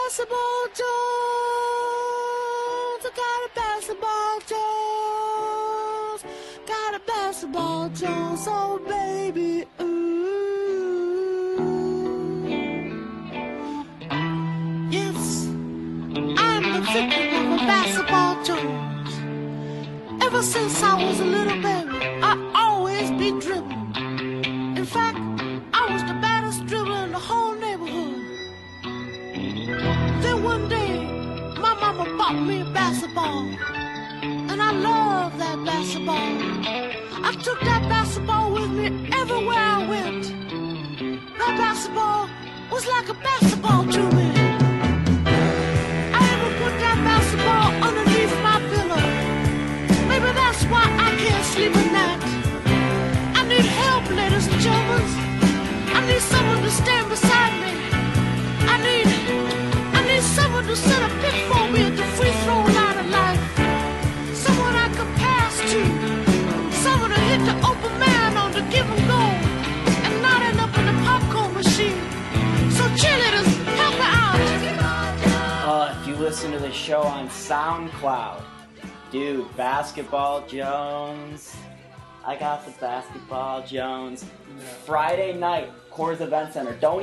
basketball Jones. I got a basketball Jones. Got a basketball Jones. Oh, baby, ooh. Yes, I'm the victim of a basketball Jones. Ever since I was a little baby, I always be dribbling. In fact, I was the baddest dribbler in the whole neighborhood. Then one day, my mama bought me a basketball, and I love that basketball. I took that basketball with me everywhere I went. That basketball was like a basketball to me. I even put that basketball underneath my pillow. Maybe that's why I can't sleep at night. I need help, ladies and gentlemen. I need someone to stand beside me. I need someone to set a pick for me at the free throw line of life. Someone I could pass to. Someone to hit the open man on the give and go and not end up in the popcorn machine. So cheerleaders, help me out. If you listen to the show on SoundCloud, dude, Basketball Jones. I got the Basketball Jones. Friday night, Coors Event Center. Don't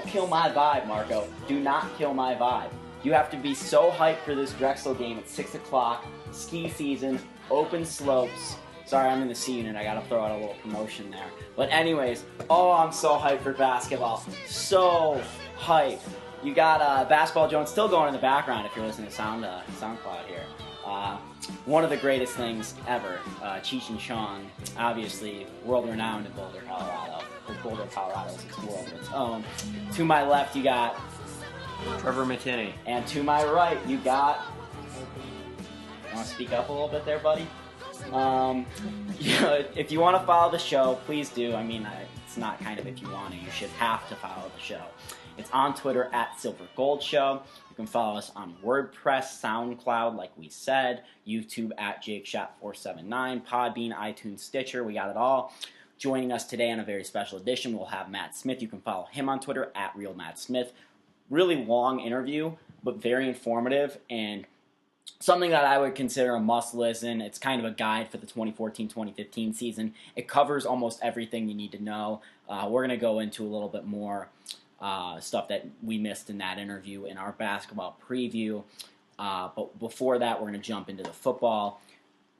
kill my vibe, Marco. Do not kill my vibe. You have to be so hyped for this Drexel game at 6 o'clock. Ski season, open slopes. Sorry, I'm in the C unit. I gotta throw out a little promotion there. But anyways, I'm so hyped for basketball. So hyped. You got Basketball Jones still going in the background if you're listening to SoundCloud here. One of the greatest things ever, Cheech and Chong, obviously world-renowned in Boulder, Colorado. Boulder, Colorado is its world of its own. To my left, you got Trevor McKinney. And to my right, you got... You want to speak up a little bit there, buddy? If you want to follow the show, please do. I mean, it's not kind of if you want to. You should have to follow the show. It's on Twitter at Silver Gold Show. You can follow us on WordPress, SoundCloud, like we said, YouTube at JakeShot479, Podbean, iTunes, Stitcher. We got it all. Joining us today on a very special edition, we'll have Matt Smith. You can follow him on Twitter at RealMattSmith. Really long interview, but very informative and something that I would consider a must listen. It's kind of a guide for the 2014-2015 season. It covers almost everything you need to know. We're going to go into a little bit more stuff that we missed in that interview in our basketball preview. But before that, we're going to jump into the football.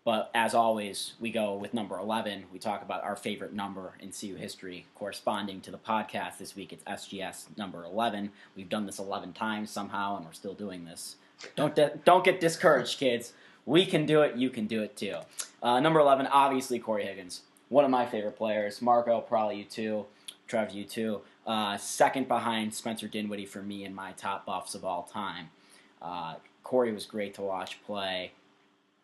But as always, we go with number 11. We talk about our favorite number in CU history corresponding to the podcast. This week it's SGS number 11. We've done this 11 times somehow, and we're still doing this. Don't get discouraged, kids. We can do it. You can do it too. Number 11, obviously Corey Higgins. One of my favorite players. Marco, probably you too. Trev, you too. Second behind Spencer Dinwiddie for me in my top buffs of all time. Corey was great to watch play.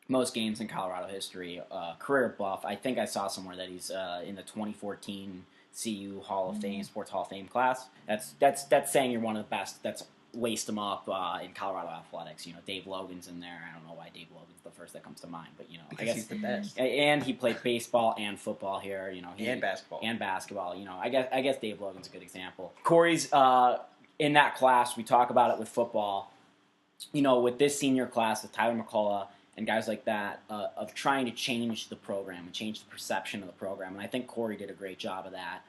Most games in Colorado history. Career buff. I think I saw somewhere that he's in the 2014 CU Hall of Fame, Sports Hall of Fame class. That's saying you're one of the best. That's laced him up in Colorado athletics. You know, Dave Logan's in there. I don't know why Dave Logan's the first that comes to mind, but because I guess he's the best. And he played baseball and football here. You know, and basketball. You know, I guess Dave Logan's a good example. Corey's in that class. We talk about it with football. You know, with this senior class with Tyler McCullough and guys like that, of trying to change the program and change the perception of the program. And I think Corey did a great job of that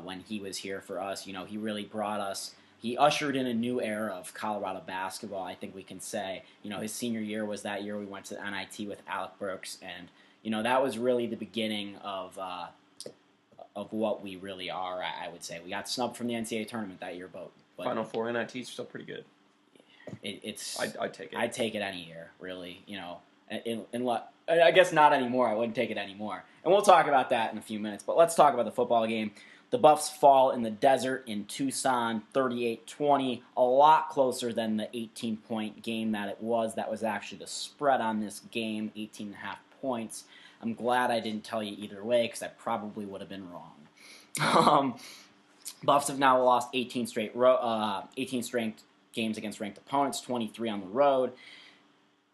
when he was here for us. You know, he really brought us. He ushered in a new era of Colorado basketball, I think we can say. You know, his senior year was that year we went to the NIT with Alec Burks, and, you know, that was really the beginning of what we really are, I would say. We got snubbed from the NCAA tournament that year, but Final Four NITs are still pretty good. I'd take it. I'd take it any year, really. You know, I guess not anymore. I wouldn't take it anymore. And we'll talk about that in a few minutes, but let's talk about the football game. The Buffs fall in the desert in Tucson, 38-20, a lot closer than the 18-point game that it was. That was actually the spread on this game, 18.5 points. I'm glad I didn't tell you either way because I probably would have been wrong. Buffs have now lost 18 straight games against ranked opponents, 23 on the road,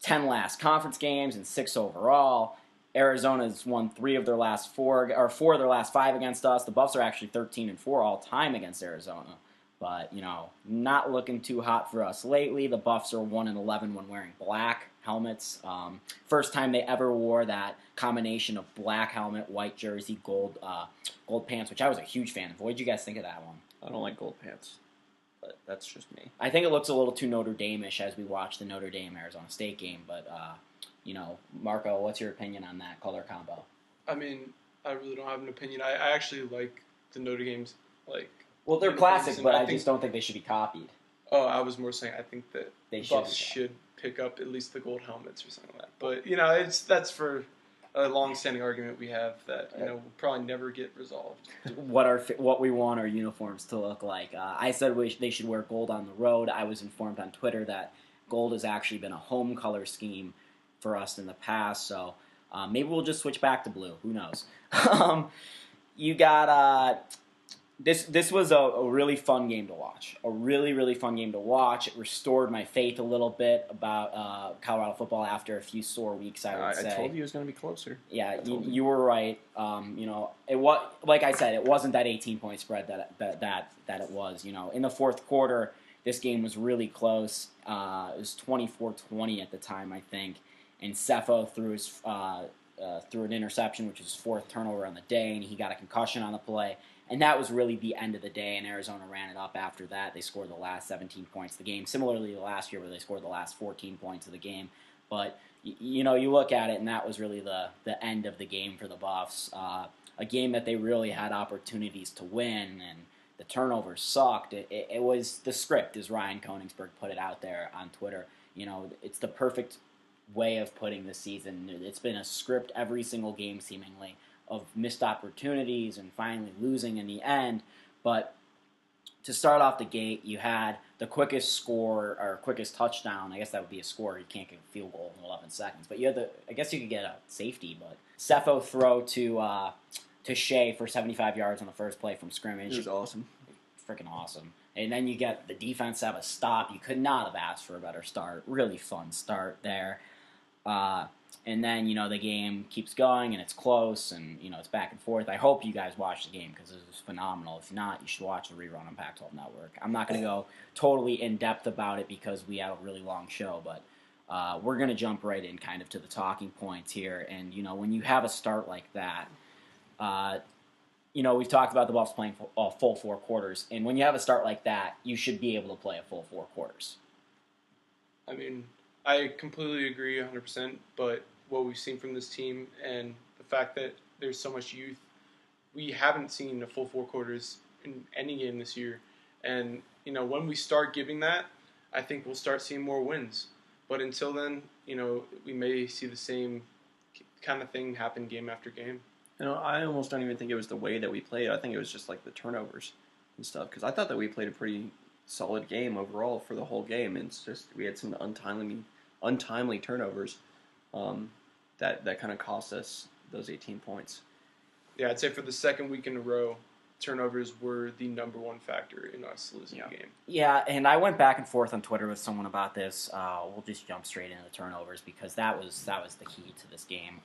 10 last conference games, and 6 overall. Arizona's won 4 of their last 5 against us. The Buffs are actually 13-4 all time against Arizona. But, not looking too hot for us lately. The Buffs are 1-11 when wearing black helmets. First time they ever wore that combination of black helmet, white jersey, gold pants, which I was a huge fan of. What did you guys think of that one? I don't like gold pants, but that's just me. I think it looks a little too Notre Dame-ish as we watch the Notre Dame-Arizona State game. But, Marco, what's your opinion on that color combo? I mean, I really don't have an opinion. I actually like the Notre Dame's, Well, they're classic, but I just don't think they should be copied. Oh, I was more saying I think that They Buffs should pick up at least the gold helmets or something like that. But, that's for a long-standing argument we have that, will probably never get resolved. What we want our uniforms to look like. I said they should wear gold on the road. I was informed on Twitter that gold has actually been a home color scheme for us in the past, so maybe we'll just switch back to blue. Who knows? You got... This was a really fun game to watch. A really, really fun game to watch. It restored my faith a little bit about Colorado football after a few sore weeks, I would say. I told you it was going to be closer. Yeah, you were right. It was, like I said, it wasn't that 18-point spread that it was. In the fourth quarter, this game was really close. It was 24-20 at the time, I think. And Cepho threw an interception, which was his fourth turnover on the day, and he got a concussion on the play. And that was really the end of the day, and Arizona ran it up after that. They scored the last 17 points of the game, similarly to last year where they scored the last 14 points of the game. But, you look at it, and that was really the end of the game for the Buffs. A game that they really had opportunities to win, and the turnovers sucked. It was the script, as Ryan Koenigsberg put it out there on Twitter. It's the perfect way of putting the season. It's been a script every single game, seemingly, of missed opportunities and finally losing in the end. But to start off the gate, you had the quickest score or quickest touchdown. I guess that would be a score. You can't get a field goal in 11 seconds. But I guess you could get a safety. But Cepho throw to Shea for 75 yards on the first play from scrimmage. It was awesome. Freaking awesome. And then you get the defense have a stop. You could not have asked for a better start. Really fun start there. And then, the game keeps going, and it's close, and, it's back and forth. I hope you guys watch the game, because it was phenomenal. If not, you should watch the rerun on Pac-12 Network. I'm not going to go totally in-depth about it, because we had a really long show, but we're going to jump right in kind of to the talking points here. And, when you have a start like that, we've talked about the Buffs playing full 4 quarters, and when you have a start like that, you should be able to play a full 4 quarters. I mean, I completely agree 100%, but what we've seen from this team and the fact that there's so much youth, we haven't seen a full 4 quarters in any game this year. And, when we start giving that, I think we'll start seeing more wins. But until then, we may see the same kind of thing happen game after game. I almost don't even think it was the way that we played. I think it was just like the turnovers and stuff. Because I thought that we played a pretty solid game overall for the whole game. And it's just we had some untimely turnovers that kind of cost us those 18 points. Yeah, I'd say for the second week in a row, turnovers were the number one factor in us losing the game. Yeah, and I went back and forth on Twitter with someone about this. We'll just jump straight into the turnovers because that was the key to this game.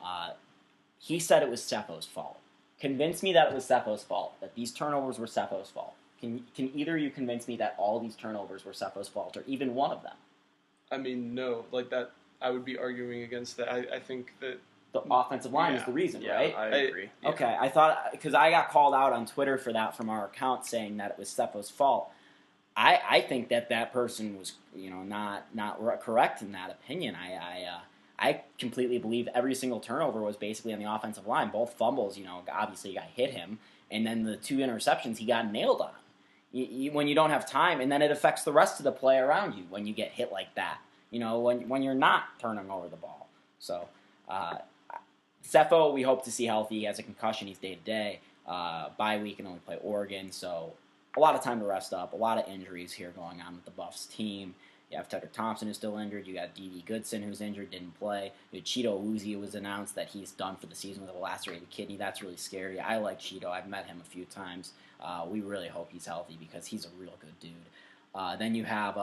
He said it was Cepho's fault. Convince me that it was Cepho's fault, that these turnovers were Cepho's fault. Can either of you convince me that all these turnovers were Cepho's fault, or even one of them? I mean, no. Like that, I would be arguing against that. I think that the offensive line is the reason, right? I agree. Okay, I thought, because I got called out on Twitter for that from our account saying that it was Cepho's fault. I think that person was, not correct in that opinion. I completely believe every single turnover was basically on the offensive line. Both fumbles, obviously you got hit him, and then the 2 interceptions he got nailed on. When you don't have time, and then it affects the rest of the play around you when you get hit like that. When you're not turning over the ball. So, Cepho, we hope to see healthy. He has a concussion. He's day-to-day. Bye week and only play Oregon. So, a lot of time to rest up. A lot of injuries here going on with the Buffs team. You have Tucker Thompson who's still injured. You got D.D. Goodson who's injured, didn't play. Cheeto Uzi was announced that he's done for the season with a lacerated kidney. That's really scary. I like Cheeto. I've met him a few times. We really hope he's healthy because he's a real good dude. Then you have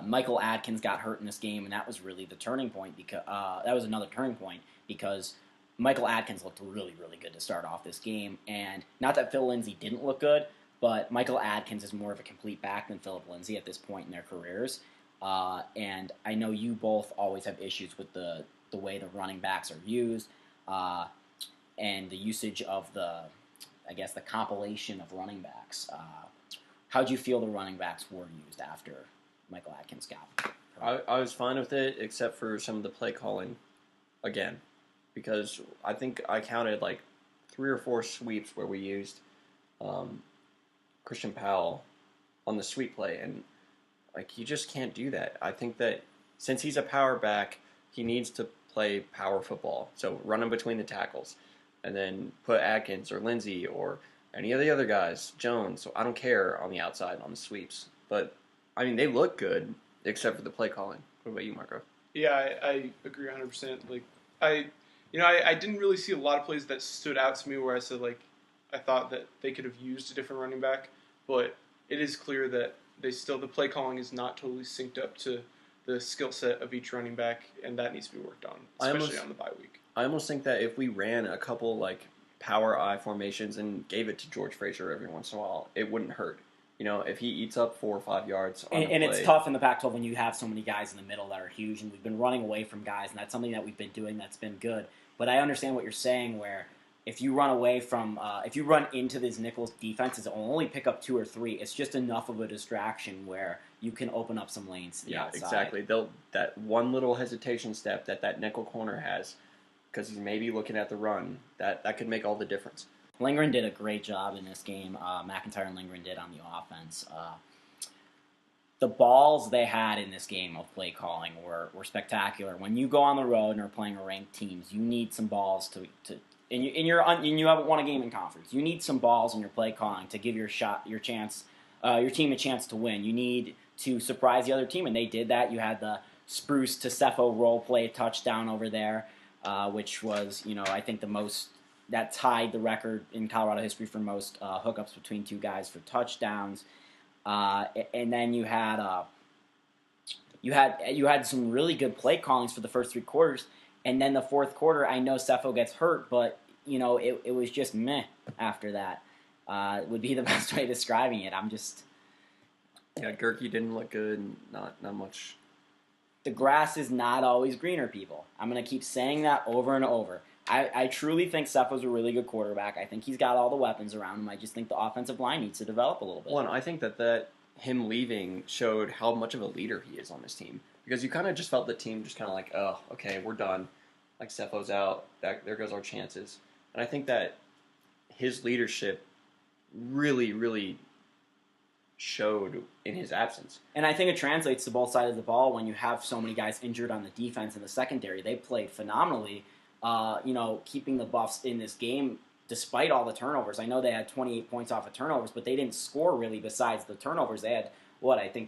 Michael Adkins got hurt in this game, and that was really the turning point. Because that was another turning point because Michael Adkins looked really, really good to start off this game. And not that Phil Lindsay didn't look good, but Michael Adkins is more of a complete back than Philip Lindsay at this point in their careers. And I know you both always have issues with the way the running backs are used and the usage of the compilation of running backs. How do you feel the running backs were used after Michael Adkins got? I was fine with it, except for some of the play calling, again, because I think I counted like 3 or 4 sweeps where we used Christian Powell on the sweep play, and like you just can't do that. I think that since he's a power back, he needs to play power football. So run him between the tackles, and then put Atkins or Lindsey or any of the other guys, Jones. So I don't care on the outside on the sweeps, but I mean they look good except for the play calling. What about you, Marco? Yeah, I agree 100%. Like I didn't really see a lot of plays that stood out to me where I said like I thought that they could have used a different running back, but it is clear that the play calling is not totally synced up to the skill set of each running back, and that needs to be worked on, especially on the bye week. I almost think that if we ran a couple like power I formations and gave it to George Frazier every once in a while, it wouldn't hurt. You know, if he eats up 4 or 5 yards on and it's tough in the Pac-12 when you have so many guys in the middle that are huge, and we've been running away from guys, and that's something that we've been doing that's been good. But I understand what you're saying, where if you run away from, if you run into these Nichols defenses, it'll only pick up 2 or 3. It's just enough of a distraction where you can open up some lanes to the outside. Exactly. That one little hesitation step that nickel corner has, because he's maybe looking at the run, that could make all the difference. Lindgren did a great job in this game. McIntyre and Lindgren did on the offense. The balls they had in this game of play calling were spectacular. When you go on the road and are playing ranked teams, you need some balls to and you haven't won a game in conference. You need some balls in your play calling to give your team a chance to win. You need to surprise the other team, and they did that. You had the Spruce to Cepho role play touchdown over there, which was I think the most. That tied the record in Colorado history for most hookups between 2 guys for touchdowns, and then you had some really good play callings for the first 3 quarters, and then the fourth quarter. I know Cepho gets hurt, but it was just meh after that. Would be the best way of describing it. Gerke didn't look good. Not much. The grass is not always greener, people. I'm gonna keep saying that over and over. I truly think Cepho's a really good quarterback. I think he's got all the weapons around him. I just think the offensive line needs to develop a little bit. Well, and I think that him leaving showed how much of a leader he is on this team. Because you kind of just felt the team just kind of like, oh, okay, we're done. Like, Cepho's out. There goes our chances. And I think that his leadership really, really showed in his absence. And I think it translates to both sides of the ball when you have so many guys injured on the defense and the secondary. They played phenomenally. Keeping the Buffs in this game despite all the turnovers. I know they had 28 points off of turnovers, but they didn't score really besides the turnovers. They had,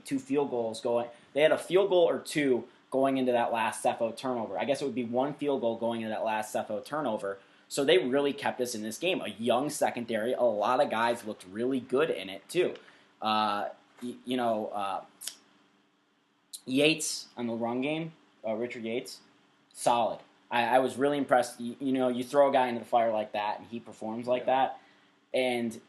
2 field goals going. They had a field goal or 2 going into that last Cepho turnover. I guess it would be 1 field goal going into that last Cepho turnover. So they really kept us in this game. A young secondary. A lot of guys looked really good in it, too. Yates on the run game, Richard Yates, solid. I was really impressed. You throw a guy into the fire like that, and he performs like that. And,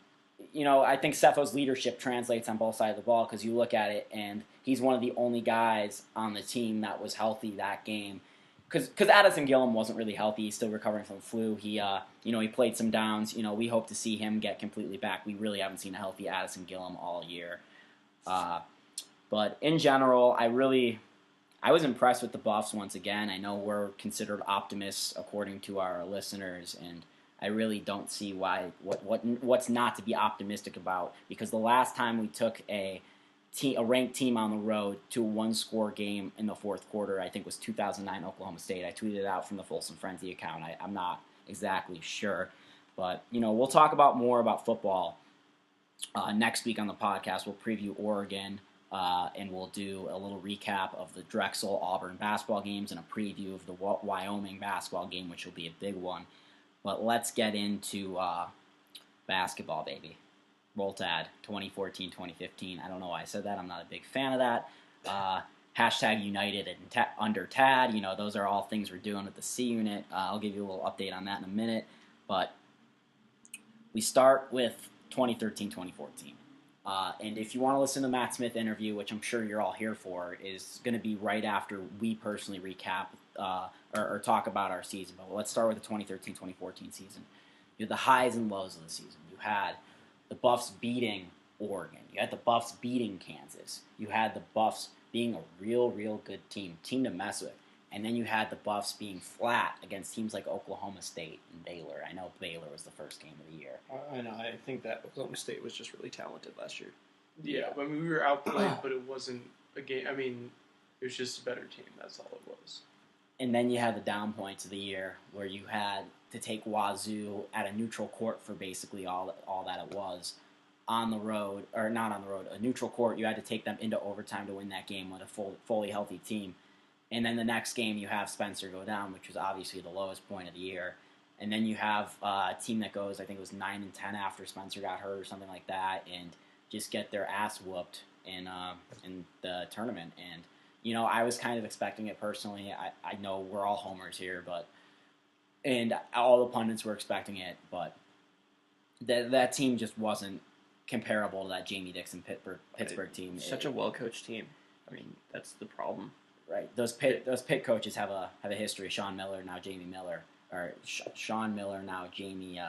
I think Cepho's leadership translates on both sides of the ball because you look at it, and he's one of the only guys on the team that was healthy that game. Because Addison Gillum wasn't really healthy. He's still recovering from the flu. He played some downs. We hope to see him get completely back. We really haven't seen a healthy Addison Gillum all year. But in general, I was impressed with the Buffs once again. I know we're considered optimists according to our listeners, and I really don't see what's not to be optimistic about. Because the last time we took a ranked team on the road to a 1-score game in the fourth quarter, I think was 2009 Oklahoma State. I tweeted it out from the Folsom Frenzy account. I'm not exactly sure, but we'll talk more about football next week on the podcast. We'll preview Oregon. And we'll do a little recap of the Drexel-Auburn basketball games and a preview of the Wyoming basketball game, which will be a big one. But let's get into basketball, baby. Roll Tide, 2014-2015. I don't know why I said that. I'm not a big fan of that. Hashtag United and under Tad. Those are all things we're doing with the C unit. I'll give you a little update on that in a minute. But we start with 2013-2014. And if you want to listen to the Matt Smith interview, which I'm sure you're all here for, is going to be right after we personally recap or talk about our season. But let's start with the 2013-2014 season. You had the highs and lows of the season. You had the Buffs beating Oregon. You had the Buffs beating Kansas. You had the Buffs being a real good team to mess with. And then you had the Buffs being flat against teams like Oklahoma State and Baylor. I know Baylor was the first game of the year. I know. I think that Oklahoma State was just really talented last year. Yeah, I mean, we were outplayed, but it wasn't a game. I mean, it was just a better team. That's all it was. And then you had the down points of the year where you had to take Wazoo at a neutral court for basically all that it was. On the road, or not on the road, a neutral court, you had to take them into overtime to win that game with a fully healthy team. And then the next game, you have Spencer go down, which was obviously the lowest point of the year. And then you have a team that goes, I think it was 9-10 after Spencer got hurt or something like that, and just get their ass whooped in the tournament. And, you know, I was kind of expecting it personally. I know we're all homers here, and all the pundits were expecting it, but that team just wasn't comparable to that Jamie Dixon Pittsburgh team. Such a well-coached team. I mean, that's the problem. Right. Those Pitt coaches have a history. Sean Miller, now Jamie Miller, or Sean Miller, now Jamie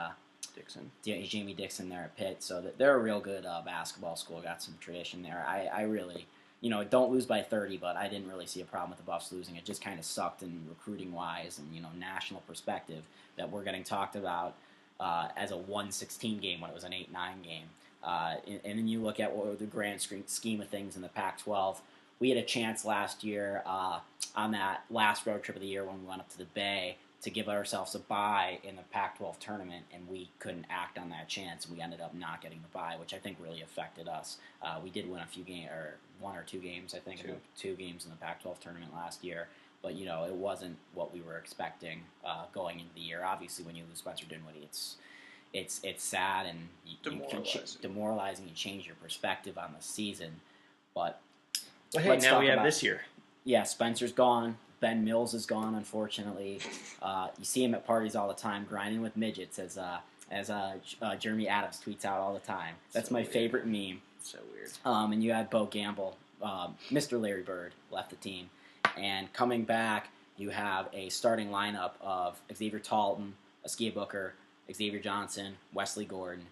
Dixon. Jamie Dixon there at Pitt. So they're a real good basketball school. Got some tradition there. I really, don't lose by 30, but I didn't really see a problem with the Buffs losing. It just kind of sucked in recruiting wise and national perspective that we're getting talked about as a 1-16 game when it was an 8-9 game. And then you look at what the grand scheme of things in the Pac-12. We had a chance last year on that last road trip of the year when we went up to the Bay to give ourselves a bye in the Pac-12 tournament, and we couldn't act on that chance. We ended up not getting the bye, which I think really affected us. We did win a few games, or 1 or 2 games, I think, two games in the Pac-12 tournament last year. But, it wasn't what we were expecting going into the year. Obviously, when you lose Spencer Dinwiddie, it's sad and demoralizing. You change your perspective on the season. But hey, now we have this year. Yeah, Spencer's gone. Ben Mills is gone, unfortunately. You see him at parties all the time, grinding with midgets, as Jeremy Adams tweets out all the time. That's so my favorite meme. So weird. And you had Bo Gamble, Mr. Larry Bird, left the team. And coming back, you have a starting lineup of Xavier Talton, Askia Booker, Xavier Johnson, Wesley Gordon,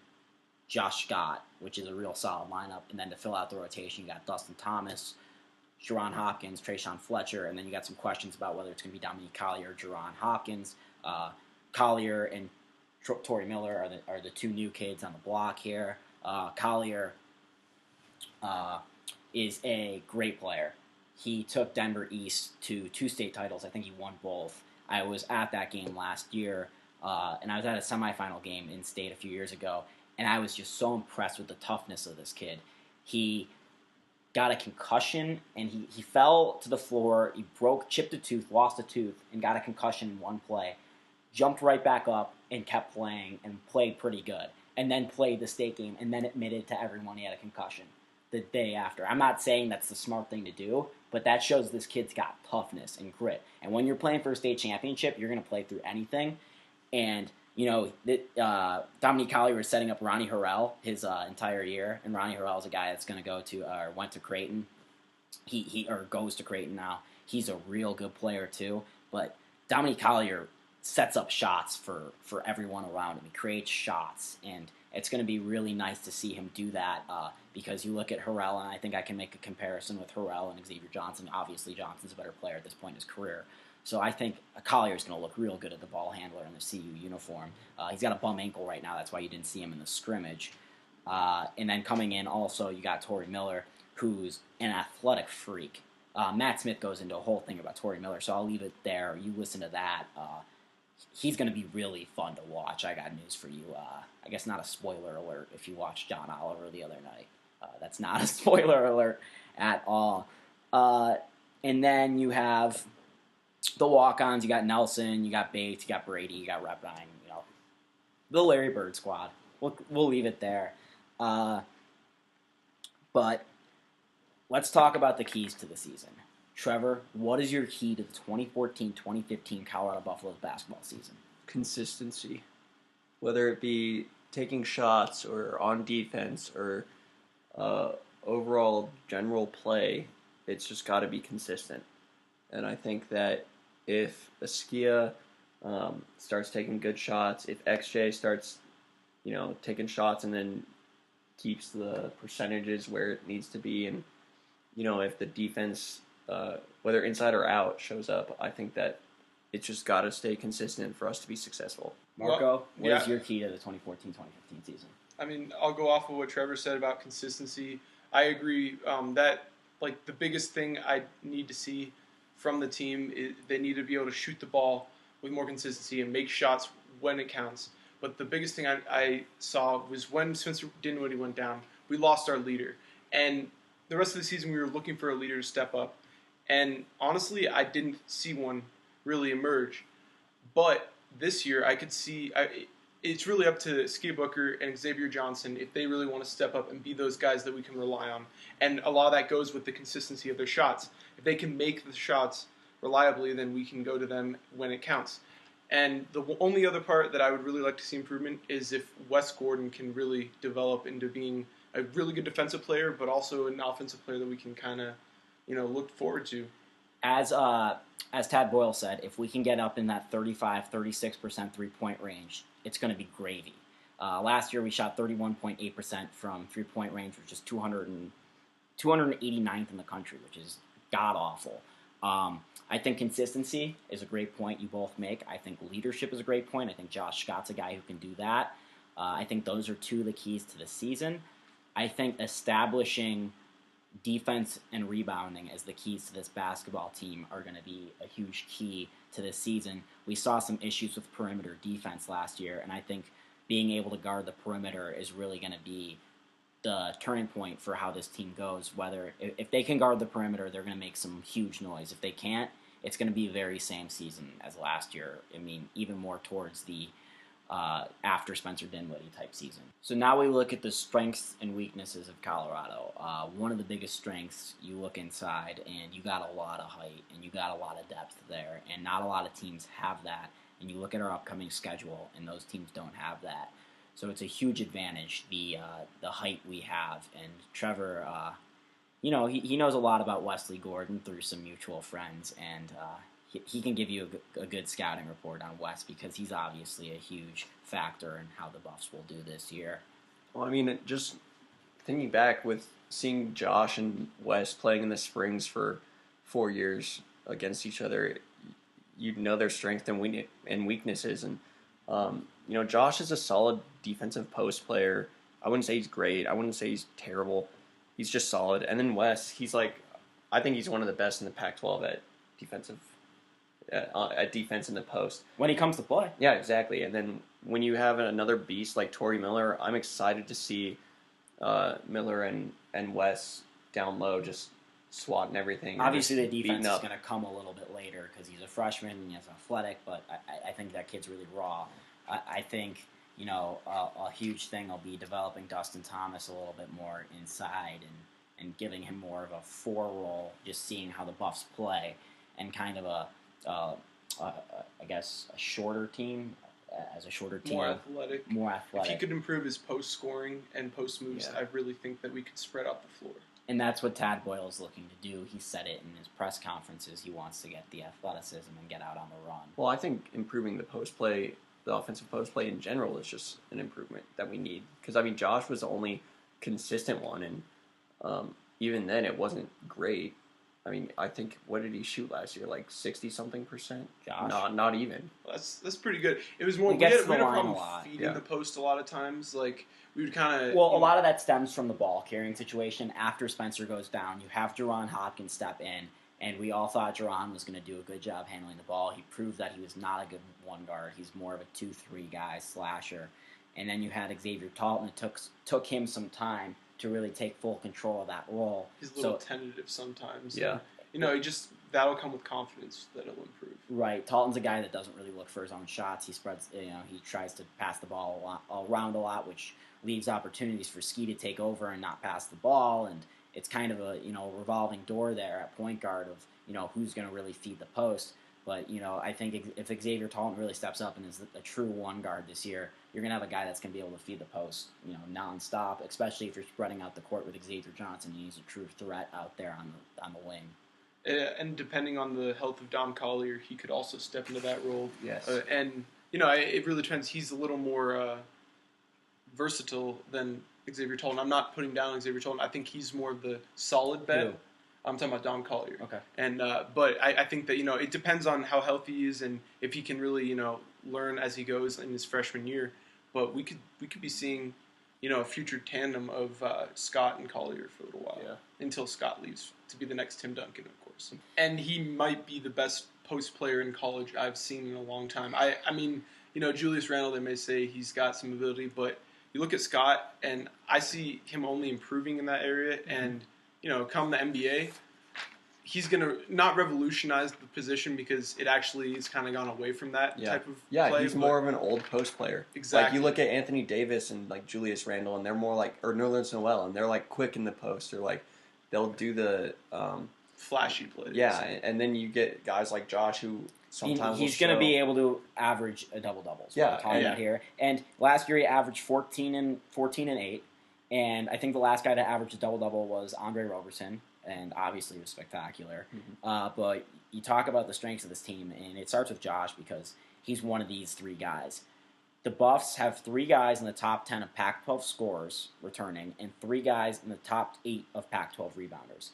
Josh Scott, which is a real solid lineup. And then to fill out the rotation, you got Dustin Thomas, Jerron Hopkins, Trayshawn Fletcher, and then you got some questions about whether it's going to be Dominique Collier or Jerron Hopkins. Collier and Torrey Miller are the 2 new kids on the block here. Collier is a great player. He took Denver East to 2 state titles. I think he won both. I was at that game last year, and I was at a semifinal game in state a few years ago, and I was just so impressed with the toughness of this kid. He got a concussion, and he fell to the floor. He chipped a tooth, lost a tooth, and got a concussion in one play. Jumped right back up and kept playing and played pretty good. And then played the state game and then admitted to everyone he had a concussion the day after. I'm not saying that's the smart thing to do, but that shows this kid's got toughness and grit. And when you're playing for a state championship, you're going to play through anything. And Dominique Collier was setting up Ronnie Harrell his entire year, and Ronnie Harrell is a guy that's going to go to or went to Creighton. He goes to Creighton now. He's a real good player too. But Dominique Collier sets up shots for everyone around him. He creates shots, and it's going to be really nice to see him do that because you look at Harrell, and I think I can make a comparison with Harrell and Xavier Johnson. Obviously, Johnson's a better player at this point in his career. So I think Collier is going to look real good at the ball handler in the CU uniform. He's got a bum ankle right now. That's why you didn't see him in the scrimmage. And then coming in also, you got Torrey Miller, who's an athletic freak. Matt Smith goes into a whole thing about Torrey Miller, so I'll leave it there. You listen to that. He's going to be really fun to watch. I got news for you. I guess not a spoiler alert if you watched John Oliver the other night. That's not a spoiler alert at all. And then you have the walk-ons. You got Nelson, you got Bates, you got Brady, you got Repine. The Larry Bird squad. We'll leave it there. But let's talk about the keys to the season. Trevor, what is your key to the 2014-2015 Colorado Buffaloes basketball season? Consistency. Whether it be taking shots or on defense or overall general play, it's just got to be consistent. And I think that if Askia starts taking good shots, if XJ starts, taking shots and then keeps the percentages where it needs to be, and if the defense, whether inside or out, shows up, I think that it's just got to stay consistent for us to be successful. Marco, what is your key to the 2014-2015 season? I mean, I'll go off of what Trevor said about consistency. I agree that the biggest thing I need to see from the team is they need to be able to shoot the ball with more consistency and make shots when it counts. But the biggest thing I saw was when Spencer Dinwiddie went down, we lost our leader. And the rest of the season, we were looking for a leader to step up. And honestly, I didn't see one really emerge. But this year, I could see it's really up to Skia Booker and Xavier Johnson if they really want to step up and be those guys that we can rely on. And a lot of that goes with the consistency of their shots. If they can make the shots reliably, then we can go to them when it counts. And the only other part that I would really like to see improvement is if Wes Gordon can really develop into being a really good defensive player, but also an offensive player that we can kind of, look forward to. As Tad Boyle said, if we can get up in that 35-36% three-point range, it's going to be gravy. Last year we shot 31.8% from three-point range, which is 289th in the country, which is god-awful. I think consistency is a great point you both make. I think leadership is a great point. I think Josh Scott's a guy who can do that. I think those are two of the keys to the season. I think establishing defense and rebounding as the keys to this basketball team are going to be a huge key to this season. We saw some issues with perimeter defense last year, and I think being able to guard the perimeter is really going to be the turning point for how this team goes. Whether if they can guard the perimeter, they're going to make some huge noise. If they can't, it's going to be the very same season as last year. I mean, even more towards the after Spencer Dinwiddie type season. So now we look at the strengths and weaknesses of Colorado. One of the biggest strengths, you look inside and you got a lot of height and you got a lot of depth there, and not a lot of teams have that. And you look at our upcoming schedule and those teams don't have that. So it's a huge advantage, the height we have. And Trevor, he knows a lot about Wesley Gordon through some mutual friends, and he can give you a good scouting report on Wes because he's obviously a huge factor in how the Buffs will do this year. Well, I mean, just thinking back with seeing Josh and Wes playing in the Springs for 4 years against each other, you'd know their strengths and weaknesses. And, Josh is a solid defensive post player. I wouldn't say he's great. I wouldn't say he's terrible. He's just solid. And then Wes, I think he's one of the best in the Pac-12 at defense in the post. When he comes to play. Yeah, exactly. And then when you have another beast like Torrey Miller, I'm excited to see Miller and Wes down low just swatting everything. Obviously, the defense is going to come a little bit later because he's a freshman and he's athletic, but I think that kid's really raw. I think, a huge thing will be developing Dustin Thomas a little bit more inside and giving him more of a 4 role, just seeing how the Buffs play, and kind of a shorter team. As a shorter team, more athletic. If he could improve his post scoring and post moves, I really think that we could spread out the floor. And that's what Tad Boyle is looking to do. He said it in his press conferences. He wants to get the athleticism and get out on the run. Well, I think improving the post play, the offensive post play in general, is just an improvement that we need. Because Josh was the only consistent one, and even then, it wasn't great. I think, what did he shoot last year? Like 60-something%? Josh? Not even. Well, that's pretty good. It was more, we had a problem feeding the post a lot of times. Like, we would kind of... Well, a lot of that stems from the ball carrying situation. After Spencer goes down, you have Jerron Hopkins step in, and we all thought Jerron was going to do a good job handling the ball. He proved that he was not a good one guard. He's more of a 2-3 guy, slasher. And then you had Xavier Talton. It took him some time to really take full control of that role. He's a little tentative sometimes. Yeah. And, that'll come with confidence that it'll improve. Right. Talton's a guy that doesn't really look for his own shots. He spreads, he tries to pass the ball around a lot, which leaves opportunities for Ski to take over and not pass the ball. And it's kind of a, revolving door there at point guard of, who's going to really feed the post. But, I think if Xavier Talton really steps up and is a true one guard this year, you're going to have a guy that's going to be able to feed the post, nonstop, especially if you're spreading out the court with Xavier Johnson. He's a true threat out there on the wing. And depending on the health of Dom Collier, he could also step into that role. Yes. It really depends. He's a little more versatile than Xavier Tolton. I'm not putting down Xavier Tolton. I think he's more of the solid bet. Who? I'm talking about Dom Collier. Okay. And but I think that it depends on how healthy he is and if he can really learn as he goes in his freshman year. But we could be seeing a future tandem of Scott and Collier for a little while until Scott leaves to be the next Tim Duncan, of course. And he might be the best post player in college I've seen in a long time. I mean, Julius Randle, they may say he's got some ability, but you look at Scott, and I see him only improving in that area. And, come the NBA, he's going to not revolutionize the position because it actually has kind of gone away from that type of play. Yeah, he's more of an old post player. Exactly. Like, you look at Anthony Davis and, like, Julius Randle, and they're more like, or Nerlens Noel, and they're, like, quick in the post. Or, like, they'll do the flashy plays. Yeah, and then you get guys like Josh who sometimes he's going to be able to average a double-double. Yeah, we're talking about here. And last year he averaged 14 and 8. And I think the last guy to average a double-double was Andre Roberson, and obviously he was spectacular. Mm-hmm. But you talk about the strengths of this team, and it starts with Josh because he's one of these three guys. The Buffs have 3 guys in the top 10 of Pac-12 scorers returning, and 3 guys in the top 8 of Pac-12 rebounders.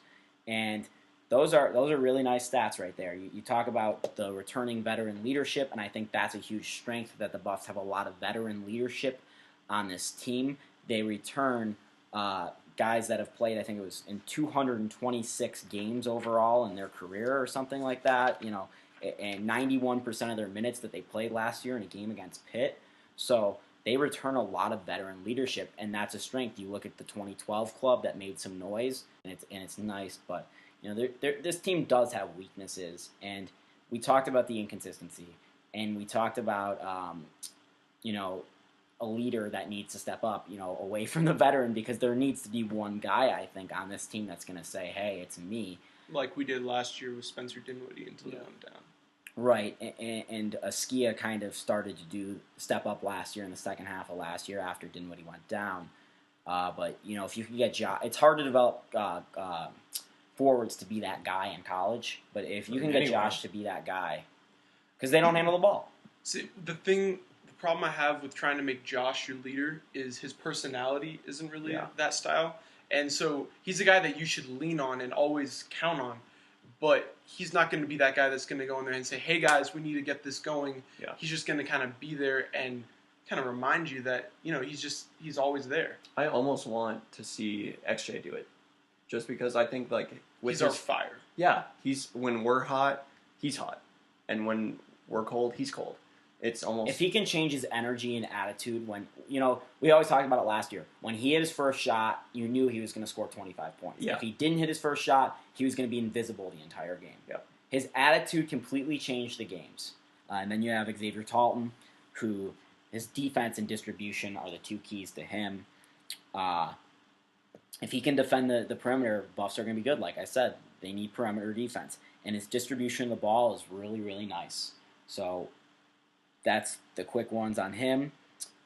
And those are really nice stats right there. You talk about the returning veteran leadership, and I think that's a huge strength that the Buffs have a lot of veteran leadership on this team. They return guys that have played, I think it was in 226 games overall in their career or something like that, and 91% of their minutes that they played last year in a game against Pitt. So they return a lot of veteran leadership, and that's a strength. You look at the 2012 club that made some noise, and it's nice, but this team does have weaknesses, and we talked about the inconsistency, and we talked about a leader that needs to step up, away from the veteran, because there needs to be one guy, I think, on this team that's going to say, hey, it's me. Like we did last year with Spencer Dinwiddie until he went down. Right, and Askia kind of started to step up last year in the second half of last year after Dinwiddie went down. But, if you can get it's hard to develop forwards to be that guy in college, but if you can get Josh to be that guy, because they don't handle the ball. See, the problem I have with trying to make Josh your leader is his personality isn't really that style. And so he's a guy that you should lean on and always count on. But he's not going to be that guy that's going to go in there and say, hey, guys, we need to get this going. Yeah. He's just going to kind of be there and kind of remind you that, he's always there. I almost want to see XJ do it. Just because I think, like... He's our fire. Yeah. When we're hot, he's hot. And when we're cold, he's cold. It's almost... If he can change his energy and attitude when... we always talked about it last year. When he hit his first shot, you knew he was going to score 25 points. Yeah. If he didn't hit his first shot, he was going to be invisible the entire game. Yep. His attitude completely changed the games. And then you have Xavier Tolton, who... His defense and distribution are the 2 keys to him. If he can defend the perimeter, Buffs are going to be good. Like I said, they need perimeter defense. And his distribution of the ball is really, really nice. So that's the quick ones on him.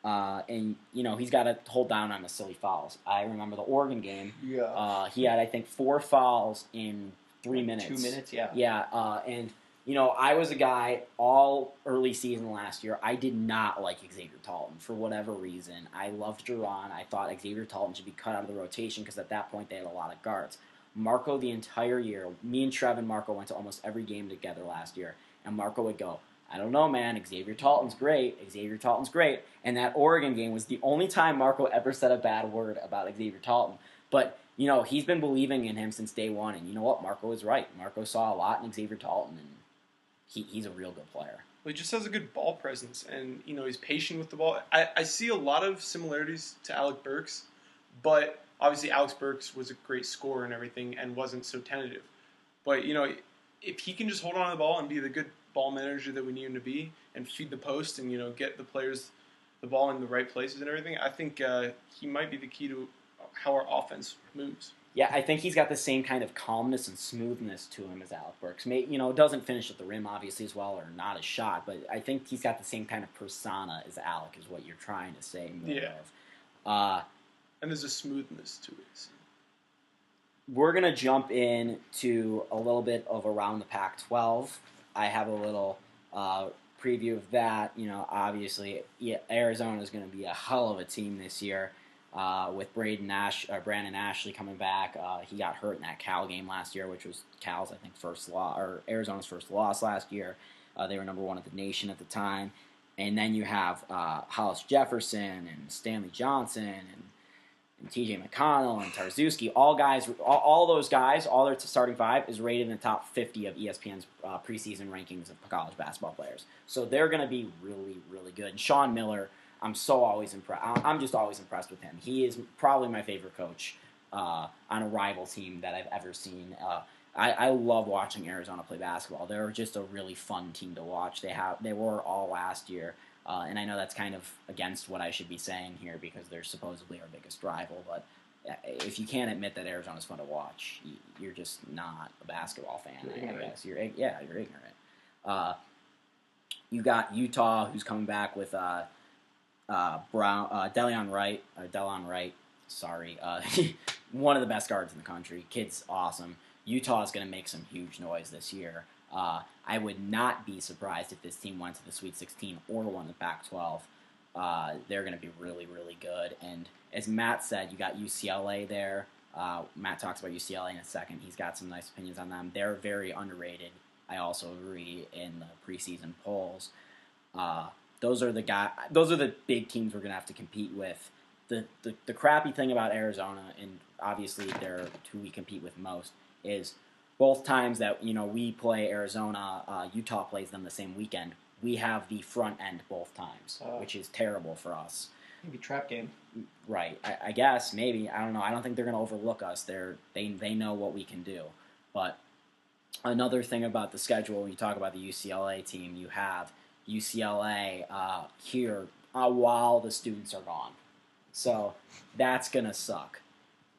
And, he's got to hold down on the silly fouls. I remember the Oregon game. Yeah. He had, I think, 4 fouls in 3 minutes. 2 minutes, yeah. Yeah, and... I was a guy all early season last year. I did not like Xavier Tolton for whatever reason. I loved Duran. I thought Xavier Tolton should be cut out of the rotation because at that point they had a lot of guards. Marco the entire year, me and Trev and Marco went to almost every game together last year, and Marco would go, I don't know, man, Xavier Tolton's great. Xavier Tolton's great. And that Oregon game was the only time Marco ever said a bad word about Xavier Tolton. But, he's been believing in him since day one, and you know what? Marco was right. Marco saw a lot in Xavier Tolton, and he's a real good player. Well, he just has a good ball presence, and he's patient with the ball. I see a lot of similarities to Alec Burks, but obviously Alex Burks was a great scorer and everything, and wasn't so tentative. But if he can just hold on to the ball and be the good ball manager that we need him to be, and feed the post, and get the players the ball in the right places and everything, I think he might be the key to how our offense moves. Yeah, I think he's got the same kind of calmness and smoothness to him as Alec Burks. Doesn't finish at the rim obviously as well, or not as shot, but I think he's got the same kind of persona as Alec, is what you're trying to say more of. And there's a smoothness to it. We're gonna jump in to a little bit of around the Pac-12. I have a little preview of that. Obviously, Arizona is going to be a hell of a team this year. With Brandon Ashley coming back. He got hurt in that Cal game last year, which was Cal's, I think, Arizona's first loss last year. They were number one of the nation at the time. And then you have Hollis Jefferson and Stanley Johnson and T.J. McConnell and Tarzewski. All those guys, all their starting five is rated in the top 50 of ESPN's preseason rankings of college basketball players. So they're going to be really, really good. And Sean Miller, I'm just always impressed with him. He is probably my favorite coach on a rival team that I've ever seen. I love watching Arizona play basketball. They're just a really fun team to watch. They were all last year, and I know that's kind of against what I should be saying here because they're supposedly our biggest rival. But if you can't admit that Arizona's fun to watch, you're just not a basketball fan. I guess you're ignorant. You got Utah, who's coming back with. Delon Wright, one of the best guards in the country. Kid's awesome. Utah is going to make some huge noise this year. I would not be surprised if this team went to the Sweet 16 or won the Pac-12. They're going to be really, really good. And as Matt said, you got UCLA there. Matt talks about UCLA in a second. He's got some nice opinions on them. They're very underrated. I also agree in the preseason polls. Those are the big teams we're going to have to compete with. The crappy thing about Arizona, and obviously they're who we compete with most, is both times that we play Arizona, Utah plays them the same weekend. We have the front end both times, which is terrible for us. Maybe trap game. Right. I guess maybe. I don't know. I don't think they're going to overlook us. They know what we can do. But another thing about the schedule, when you talk about the UCLA team, you have UCLA here while the students are gone. So that's going to suck.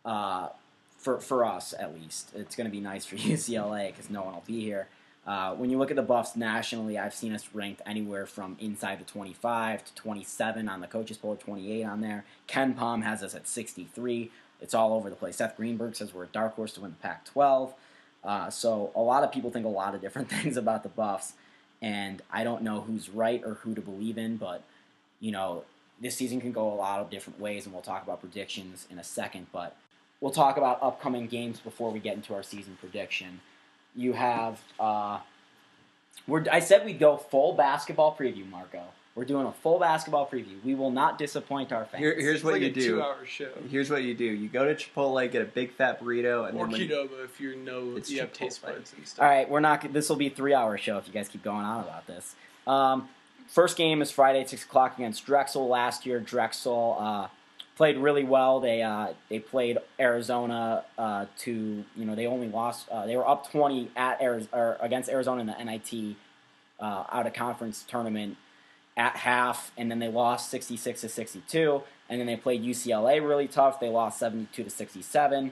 For us, at least. It's going to be nice for UCLA because no one will be here. When you look at the Buffs nationally, I've seen us ranked anywhere from inside the 25 to 27 on the coaches poll, 28 on there. Ken Pom has us at 63. It's all over the place. Seth Greenberg says we're a dark horse to win the Pac-12. So a lot of people think a lot of different things about the Buffs. And I don't know who's right or who to believe in, but, this season can go a lot of different ways, and we'll talk about predictions in a second. But we'll talk about upcoming games before we get into our season prediction. You have, I said we'd go full basketball preview, Marco. We're doing a full basketball preview. We will not disappoint our fans. Here's what like you a do. 2-hour show. Here's what you do. You go to Chipotle, get a big fat burrito, and or then Qdoba if you have taste Chipotle. buds and stuff. All right, this will be a 3-hour show if you guys keep going on about this. First game is Friday at 6 o'clock against Drexel. Last year, Drexel played really well. They played Arizona they only lost. They were up 20 against Arizona in the NIT out of conference tournament at half, and then they lost 66-62. And then they played UCLA really tough. They lost 72-67.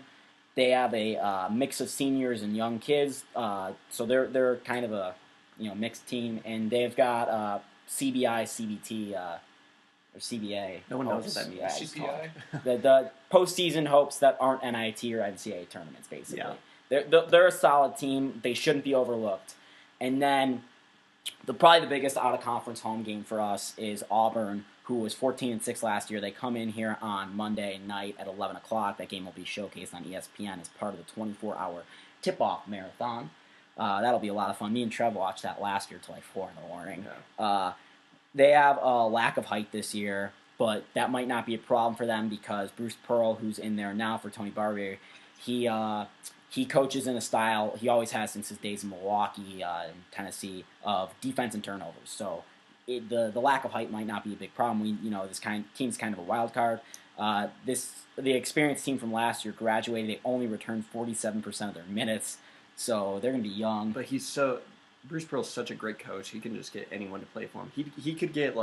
They have a mix of seniors and young kids, so they're kind of a mixed team, and they've got CBI, CBT, or CBA. No one knows what that means. CPI. The postseason hopes that aren't NIT or NCAA tournaments, basically. Yeah. They're a solid team. They shouldn't be overlooked. And then probably the biggest out-of-conference home game for us is Auburn, who was 14-6 last year. They come in here on Monday night at 11 o'clock. That game will be showcased on ESPN as part of the 24-hour tip-off marathon. That'll be a lot of fun. Me and Trev watched that last year till like 4 in the morning. Yeah. They have a lack of height this year, but that might not be a problem for them because Bruce Pearl, who's in there now for Tony Barbieri, he coaches in a style he always has since his days in Milwaukee and Tennessee of defense and turnovers. So the lack of height might not be a big problem. This team's kind of a wild card. The experienced team from last year graduated. They only returned 47% of their minutes, so they're going to be young. But Bruce Pearl's such a great coach. He can just get anyone to play for him. He could get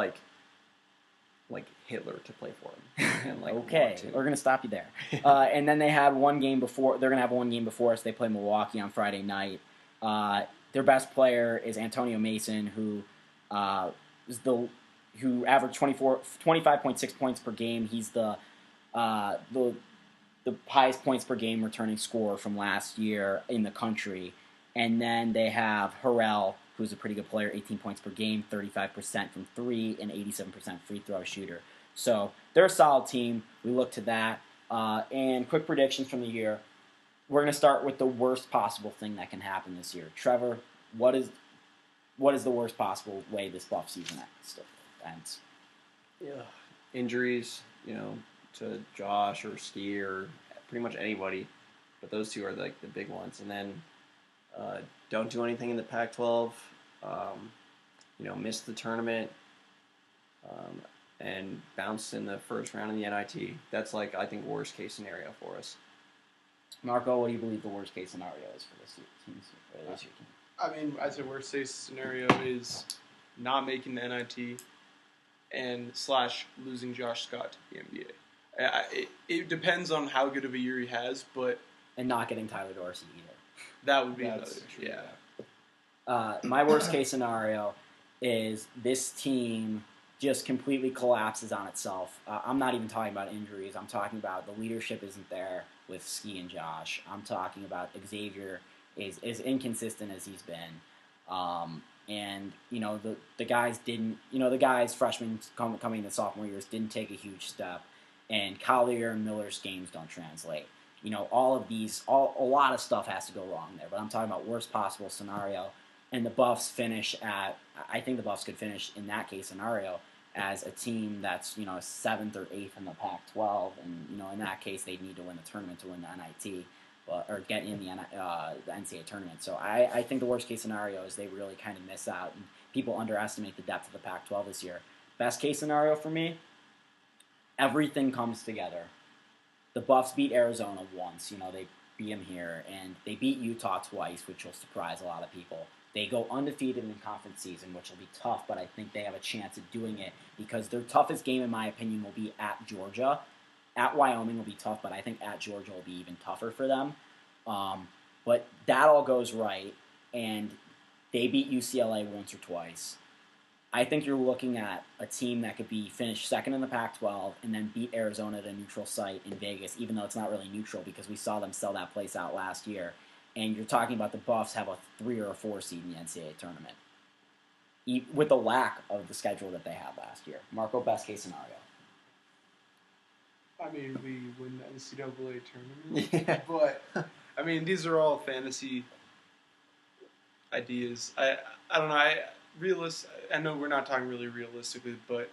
like Hitler to play for him. And, like, Okay, we're gonna stop you there. And then they had one game before. They're gonna have one game before us. They play Milwaukee on Friday night. Their best player is Antonio Mason, who who averaged 25.6 points per game. He's the highest points per game returning scorer from last year in the country. And then they have Harrell, who's a pretty good player, 18 points per game, 35% from three, and 87% free throw shooter. So they're a solid team. We look to that. And quick predictions from the year. We're going to start with the worst possible thing that can happen this year. Trevor, what is the worst possible way this Buff season ends? Yeah, injuries, to Josh or Ski or pretty much anybody, but those two are like the big ones. And then don't do anything in the Pac-12. Miss the tournament, and bounce in the first round in the NIT. That's like, I think, worst case scenario for us. Marco, what do you believe the worst case scenario is for this year's team? I mean, I'd say worst case scenario is not making the NIT and / losing Josh Scott to the NBA. It depends on how good of a year he has, but and not getting Tyler Dorsey either. That would be another issue. Yeah. My worst case scenario is this team just completely collapses on itself. I'm not even talking about injuries. I'm talking about the leadership isn't there with Ski and Josh. I'm talking about Xavier is inconsistent as he's been. And the guys didn't. The guys freshmen coming into sophomore years didn't take a huge step, and Collier and Miller's games don't translate. All of these, a lot of stuff has to go wrong there. But I'm talking about worst possible scenario, and the Buffs finish at. I think the Buffs could finish in that case scenario as a team that's 7th or 8th in the Pac-12, and in that case they'd need to win the tournament to win the NIT. Or get in the NCAA tournament. So I think the worst case scenario is they really kind of miss out, and people underestimate the depth of the Pac-12 this year. Best case scenario for me, everything comes together. The Buffs beat Arizona once. They beat them here, and they beat Utah twice, which will surprise a lot of people. They go undefeated in conference season, which will be tough, but I think they have a chance of doing it because their toughest game, in my opinion, will be at Georgia. At Wyoming will be tough, but I think at Georgia will be even tougher for them. But that all goes right, and they beat UCLA once or twice. I think you're looking at a team that could be finished second in the Pac-12 and then beat Arizona at a neutral site in Vegas, even though it's not really neutral because we saw them sell that place out last year. And you're talking about the Buffs have a 3 or a 4 seed in the NCAA tournament with the lack of the schedule that they had last year. Marco, best case scenario. I mean, we win the NCAA tournament. Yeah. But, I mean, these are all fantasy ideas. I don't know. I know we're not talking really realistically, but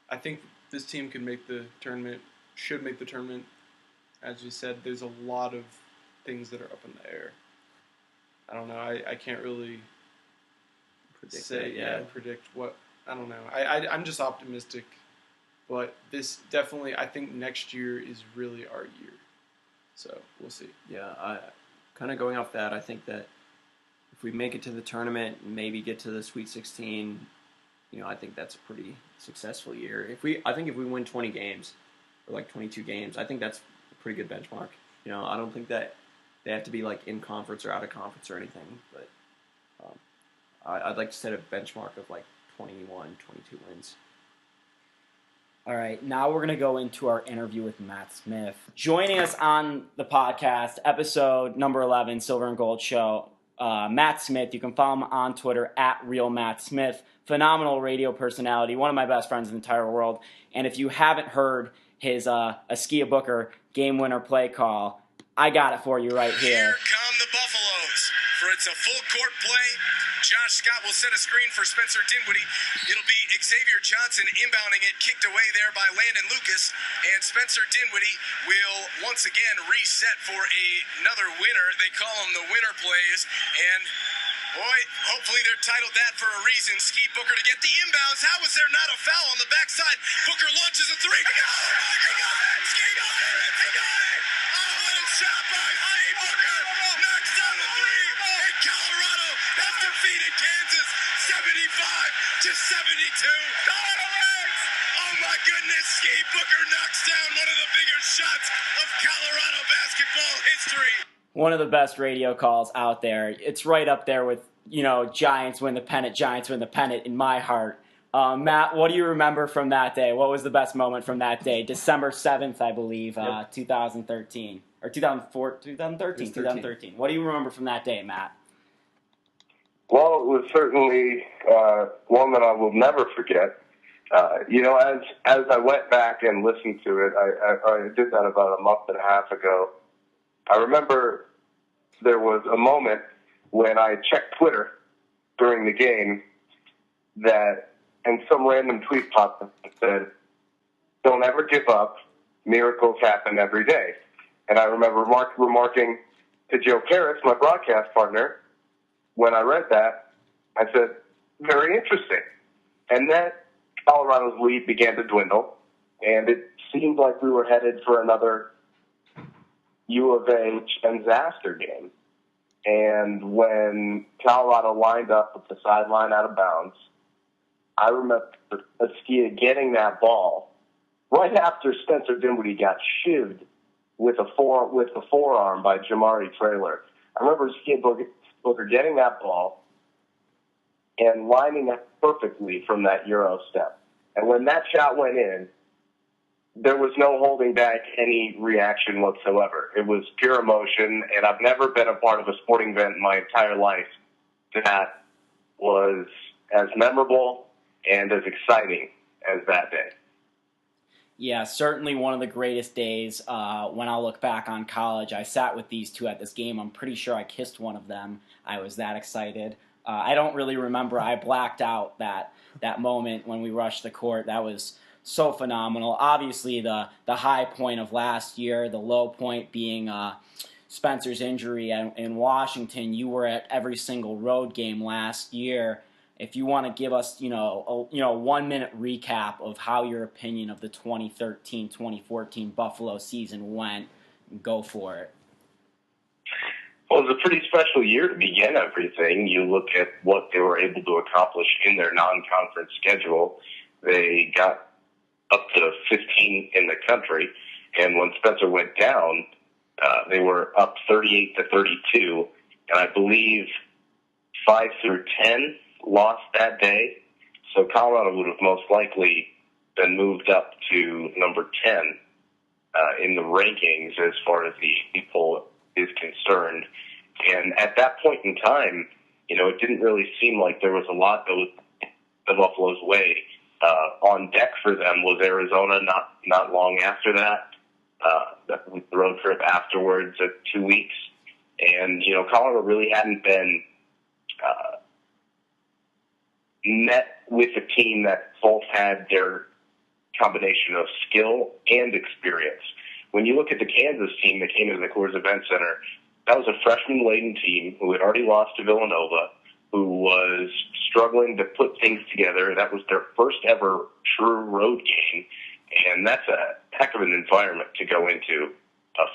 I think this team can make the tournament, should make the tournament. As you said, there's a lot of things that are up in the air. I don't know. I can't really predict what. I don't know. I'm just optimistic. But this definitely, I think next year is really our year. So, we'll see. Yeah, kind of going off that, I think that if we make it to the tournament, maybe get to the Sweet 16, I think that's a pretty successful year. I think if we win 20 games, or like 22 games, I think that's a pretty good benchmark. I don't think that they have to be like in conference or out of conference or anything, but I'd like to set a benchmark of like 21, 22 wins. All right, now we're going to go into our interview with Matt Smith. Joining us on the podcast, episode number 11, Silver and Gold Show, Matt Smith. You can follow him on Twitter at RealMattSmith. Phenomenal radio personality, one of my best friends in the entire world. And if you haven't heard his Askia Booker game winner play call, I got it for you right here. Here come the Buffaloes. For it's a full court play. Josh Scott will set a screen for Spencer Dinwiddie. It'll be Xavier Johnson inbounding it, kicked away there by Landon Lucas. And Spencer Dinwiddie will once again reset for another winner. They call them the winner plays. And boy, hopefully they're titled that for a reason. Ski Booker to get the inbounds. How was there not a foul on the backside? Booker launches a three. He got it! Ski got it! He got it! Oh, what a shot by Ski Booker! Knocks down the three. And Colorado has defeated Kansas 75-72. Colorado wins! my goodness, Ski Booker knocks down one of the bigger shots of Colorado basketball history. One of the best radio calls out there. It's right up there with, Giants win the pennant in my heart. Matt, what do you remember from that day? What was the best moment from that day? December 7th, I believe, 2013. Or 2013. What do you remember from that day, Matt? Well, it was certainly one that I will never forget. As I went back and listened to it, I did that about a month and a half ago. I remember there was a moment when I checked Twitter during the game and some random tweet popped up and said, "Don't ever give up. Miracles happen every day." And I remember remarking to Joe Paris, my broadcast partner, when I read that, I said, "Very interesting." And then Colorado's lead began to dwindle, and it seemed like we were headed for another U of A disaster game. And when Colorado lined up with the sideline out of bounds, I remember Askia getting that ball right after Spencer Dinwiddie got shivved with the forearm by Jamari Traylor. I remember Askia Booker getting that ball and lining up perfectly from that Euro step. And when that shot went in, there was no holding back any reaction whatsoever. It was pure emotion, and I've never been a part of a sporting event in my entire life that was as memorable and as exciting as that day. Yeah, certainly one of the greatest days. When I look back on college, I sat with these two at this game. I'm pretty sure I kissed one of them. I was that excited. I don't really remember. I blacked out that moment when we rushed the court. That was so phenomenal. Obviously, the high point of last year, the low point being Spencer's injury in Washington. You were at every single road game last year. If you want to give us, a 1 minute recap of how your opinion of the 2013-2014 Buffalo season went, go for it. Well, it was a pretty special year to begin everything. You look at what they were able to accomplish in their non-conference schedule. They got up to 15 in the country, and when Spencer went down, they were up 38-32, and I believe 5 through 10 lost that day. So Colorado would have most likely been moved up to number 10 in the rankings as far as the poll is concerned. And at that point in time, it didn't really seem like there was a lot that was the Buffalo's way. On deck for them was Arizona not long after that. The road trip afterwards at 2 weeks. And, Colorado really hadn't been met with a team that both had their combination of skill and experience. When you look at the Kansas team that came into the Coors Event Center, that was a freshman-laden team who had already lost to Villanova, who was struggling to put things together. That was their first ever true road game, and that's a heck of an environment to go into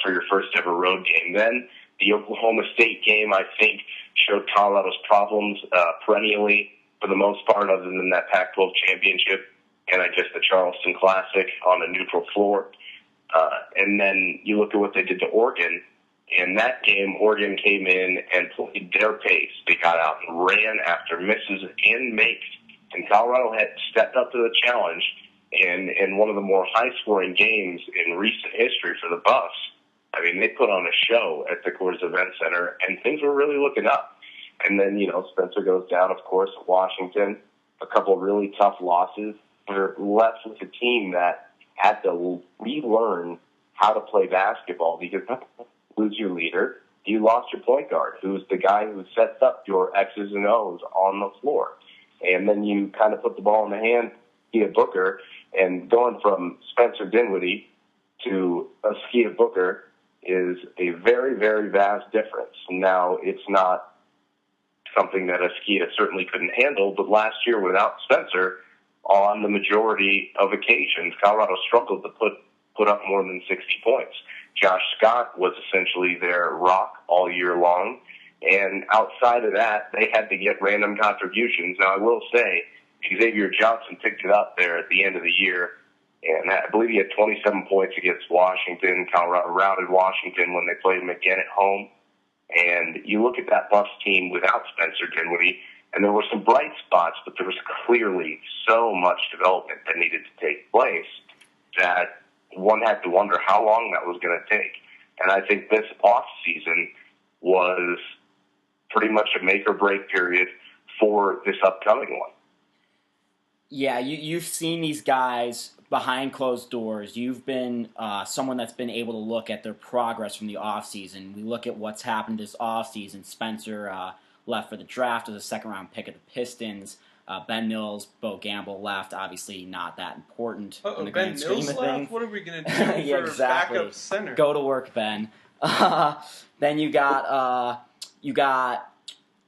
for your first ever road game. Then the Oklahoma State game, I think, showed Colorado's problems perennially for the most part, other than that Pac-12 championship, and I guess the Charleston Classic on a neutral floor. And then you look at what they did to Oregon. In that game, Oregon came in and played their pace. They got out and ran after misses and makes, and Colorado had stepped up to the challenge. And in one of the more high-scoring games in recent history for the Buffs, I mean, they put on a show at the Coors Event Center, and things were really looking up. And then, Spencer goes down, of course, at Washington. A couple of really tough losses. They're left with a team that had to relearn how to play basketball because lose your leader. You lost your point guard, who's the guy who sets up your X's and O's on the floor. And then you kind of put the ball in the hand of Booker, and going from Spencer Dinwiddie to Askia Booker is a very, very vast difference. Now, it's not something that Askia certainly couldn't handle, but last year without Spencer, on the majority of occasions, Colorado struggled to put up more than 60 points. Josh Scott was essentially their rock all year long, and outside of that, they had to get random contributions. Now, I will say, Xavier Johnson picked it up there at the end of the year And I believe he had 27 points against Washington. Colorado routed Washington when they played him again at home. And you look at that Buffs team without Spencer Dinwiddie, and there were some bright spots, but there was clearly so much development that needed to take place that one had to wonder how long that was going to take. And I think this off season was pretty much a make or break period for this upcoming one. Yeah, you've seen these guys behind closed doors. You've been someone that's been able to look at their progress from the offseason. We look at what's happened this offseason. Spencer left for the draft as a second-round pick of the Pistons. Ben Mills, Bo Gamble left. Obviously not that important in the Ben grand scheme Mills of left? things. What are we going to do Yeah, for exactly. backup center? Go to work, Ben. Then you got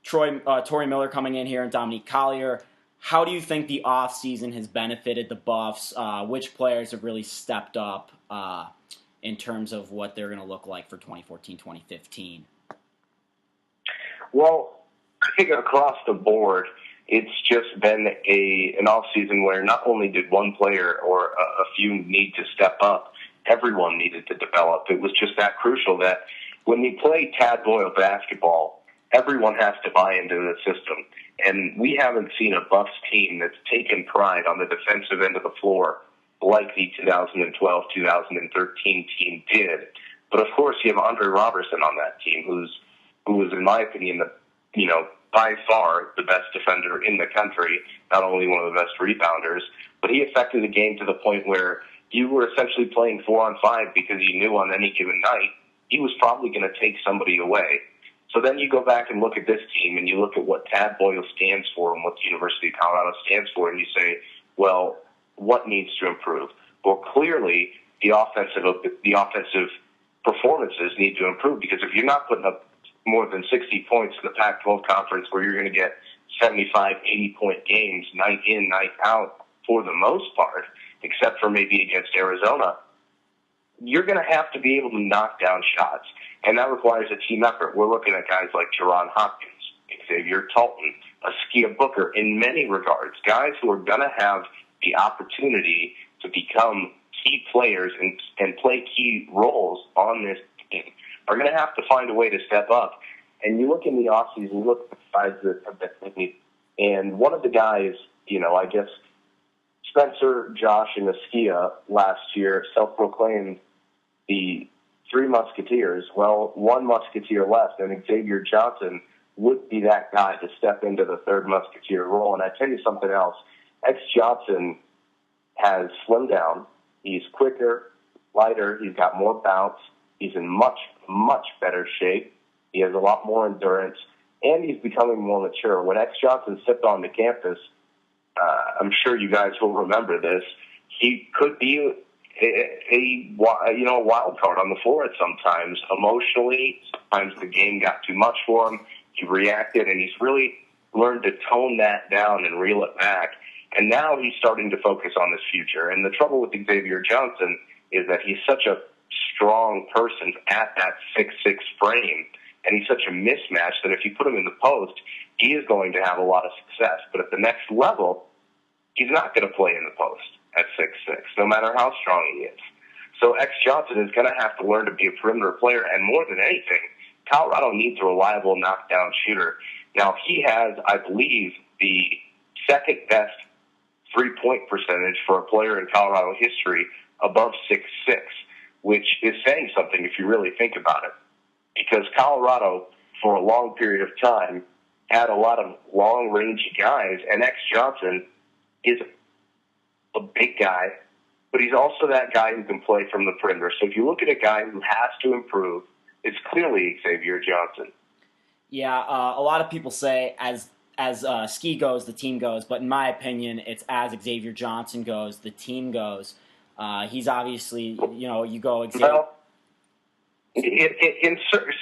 Torrey Miller coming in here and Dominique Collier. How do you think the offseason has benefited the Buffs? Which players have really stepped up in terms of what they're going to look like for 2014-2015? Well, I think across the board, it's just been an offseason where not only did one player or a few need to step up, everyone needed to develop. It was just that crucial that when you play Tad Boyle basketball, everyone has to buy into the system. And we haven't seen a Buffs team that's taken pride on the defensive end of the floor like the 2012-2013 team did. But of course, you have Andre Robertson on that team, who was, in my opinion, by far the best defender in the country, not only one of the best rebounders, but he affected the game to the point where you were essentially playing 4-on-5 because you knew on any given night he was probably going to take somebody away. So then you go back and look at this team and you look at what Tad Boyle stands for and what the University of Colorado stands for, and you say, well, what needs to improve? Well, clearly the offensive performances need to improve, because if you're not putting up more than 60 points in the Pac-12 conference where you're going to get 75, 80-point games night in, night out for the most part, except for maybe against Arizona, you're going to have to be able to knock down shots. And that requires a team effort. We're looking at guys like Jaron Hopkins, Xavier Talton, Askia Booker, in many regards, guys who are going to have the opportunity to become key players and play key roles on this team, are going to have to find a way to step up. And you look in the offseason, you look at the guys that have been thinking, and one of the guys, I guess Spencer, Josh, and Askia last year self-proclaimed the Three Musketeers. Well, one Musketeer left, and Xavier Johnson would be that guy to step into the third Musketeer role. And I tell you something else, X Johnson has slimmed down. He's quicker, lighter, he's got more bounce, he's in much, much better shape. He has a lot more endurance, and he's becoming more mature. When X Johnson stepped onto campus, I'm sure you guys will remember this, he could be a wild card on the floor at sometimes. Emotionally, sometimes the game got too much for him. He reacted, and he's really learned to tone that down and reel it back. And now he's starting to focus on his future. And the trouble with Xavier Johnson is that he's such a strong person at that 6'6" frame, and he's such a mismatch that if you put him in the post, he is going to have a lot of success. But at the next level, he's not going to play in the post at 6'6", no matter how strong he is. So X Johnson is going to have to learn to be a perimeter player, and more than anything, Colorado needs a reliable knockdown shooter. Now, he has, I believe, the second best three-point percentage for a player in Colorado history above 6'6", which is saying something if you really think about it. Because Colorado, for a long period of time, had a lot of long-range guys, and X Johnson is a big guy, but he's also that guy who can play from the perimeter. So if you look at a guy who has to improve, it's clearly Xavier Johnson. Yeah, a lot of people say as Ski goes, the team goes, but in my opinion, it's as Xavier Johnson goes, the team goes. He's obviously, you go Xavier. Well,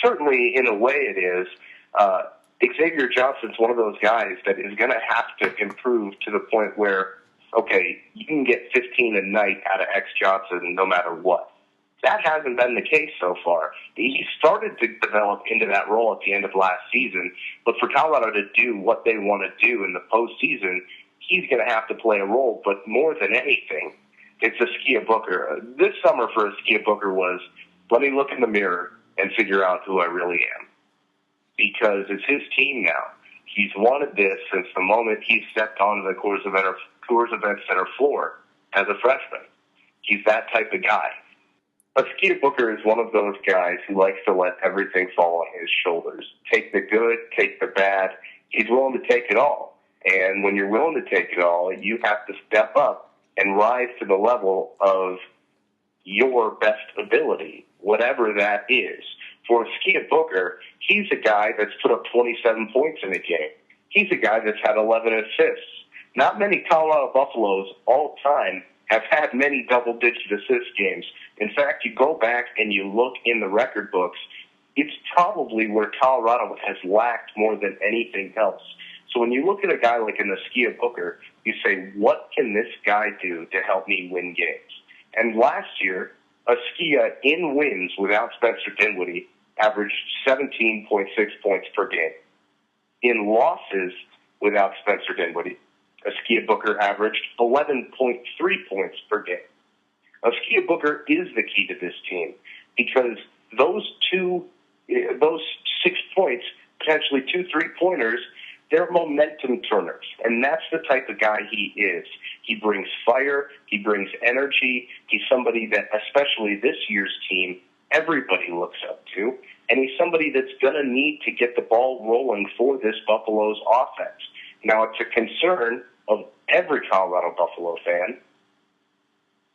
certainly in a way it is. Xavier Johnson's one of those guys that is going to have to improve to the point where, okay, you can get 15 a night out of X Johnson no matter what. That hasn't been the case so far. He started to develop into that role at the end of last season, but for Colorado to do what they want to do in the postseason, he's going to have to play a role. But more than anything, it's Askia Booker. This summer for Askia Booker was, let me look in the mirror and figure out who I really am. Because it's his team now. He's wanted this since the moment he stepped onto the Coors Event Center floor as a freshman. He's that type of guy. Askia Booker is one of those guys who likes to let everything fall on his shoulders. Take the good, take the bad. He's willing to take it all. And when you're willing to take it all, you have to step up and rise to the level of your best ability, whatever that is. For Askia Booker, he's a guy that's put up 27 points in a game. He's a guy that's had 11 assists. Not many Colorado Buffaloes all time have had many double-digit assist games. In fact, you go back and you look in the record books, it's probably where Colorado has lacked more than anything else. So when you look at a guy like an Askia Booker, you say, what can this guy do to help me win games? And last year, Askia in wins without Spencer Dinwiddie averaged 17.6 points per game. In losses without Spencer Dinwiddie, Askia Booker averaged 11.3 points per game. Askia Booker is the key to this team because those 6 points, potentially 2 3-pointers, they're momentum turners, and that's the type of guy he is. He brings fire, he brings energy, he's somebody that, especially this year's team, everybody looks up to, and he's somebody that's going to need to get the ball rolling for this Buffalo's offense. Now, it's a concern of every Colorado Buffalo fan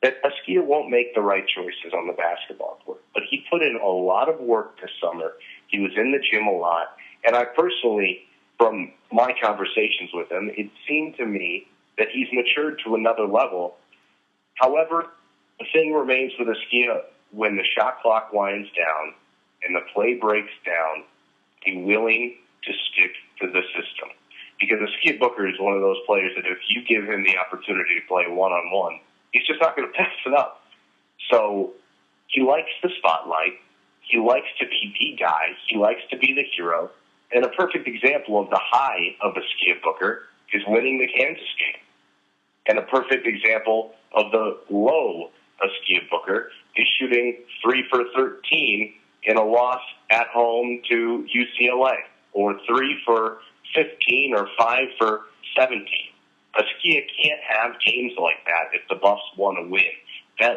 that Askia won't make the right choices on the basketball court, but he put in a lot of work this summer. He was in the gym a lot, and I personally, from my conversations with him, it seemed to me that he's matured to another level. However, the thing remains with Askia, when the shot clock winds down and the play breaks down, be willing to stick to the system. Because Askia Booker is one of those players that if you give him the opportunity to play one-on-one, he's just not going to pass it up. So he likes the spotlight. He likes to be the guy. He likes to be the hero. And a perfect example of the high of Askia Booker is winning the Kansas game. And a perfect example of the low Askia Booker is shooting 3 for 13 in a loss at home to UCLA, or 3 for 15 or 5 for 17. Askia can't have games like that if the Buffs want to win.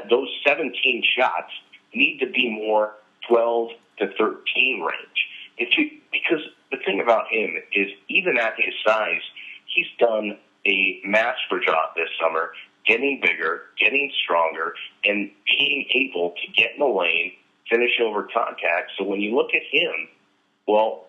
Those 17 shots need to be more 12 to 13 range. Because the thing about him is, even at his size, he's done a master job this summer, getting bigger, getting stronger, and being able to get in the lane, finish over contact. So when you look at him, well,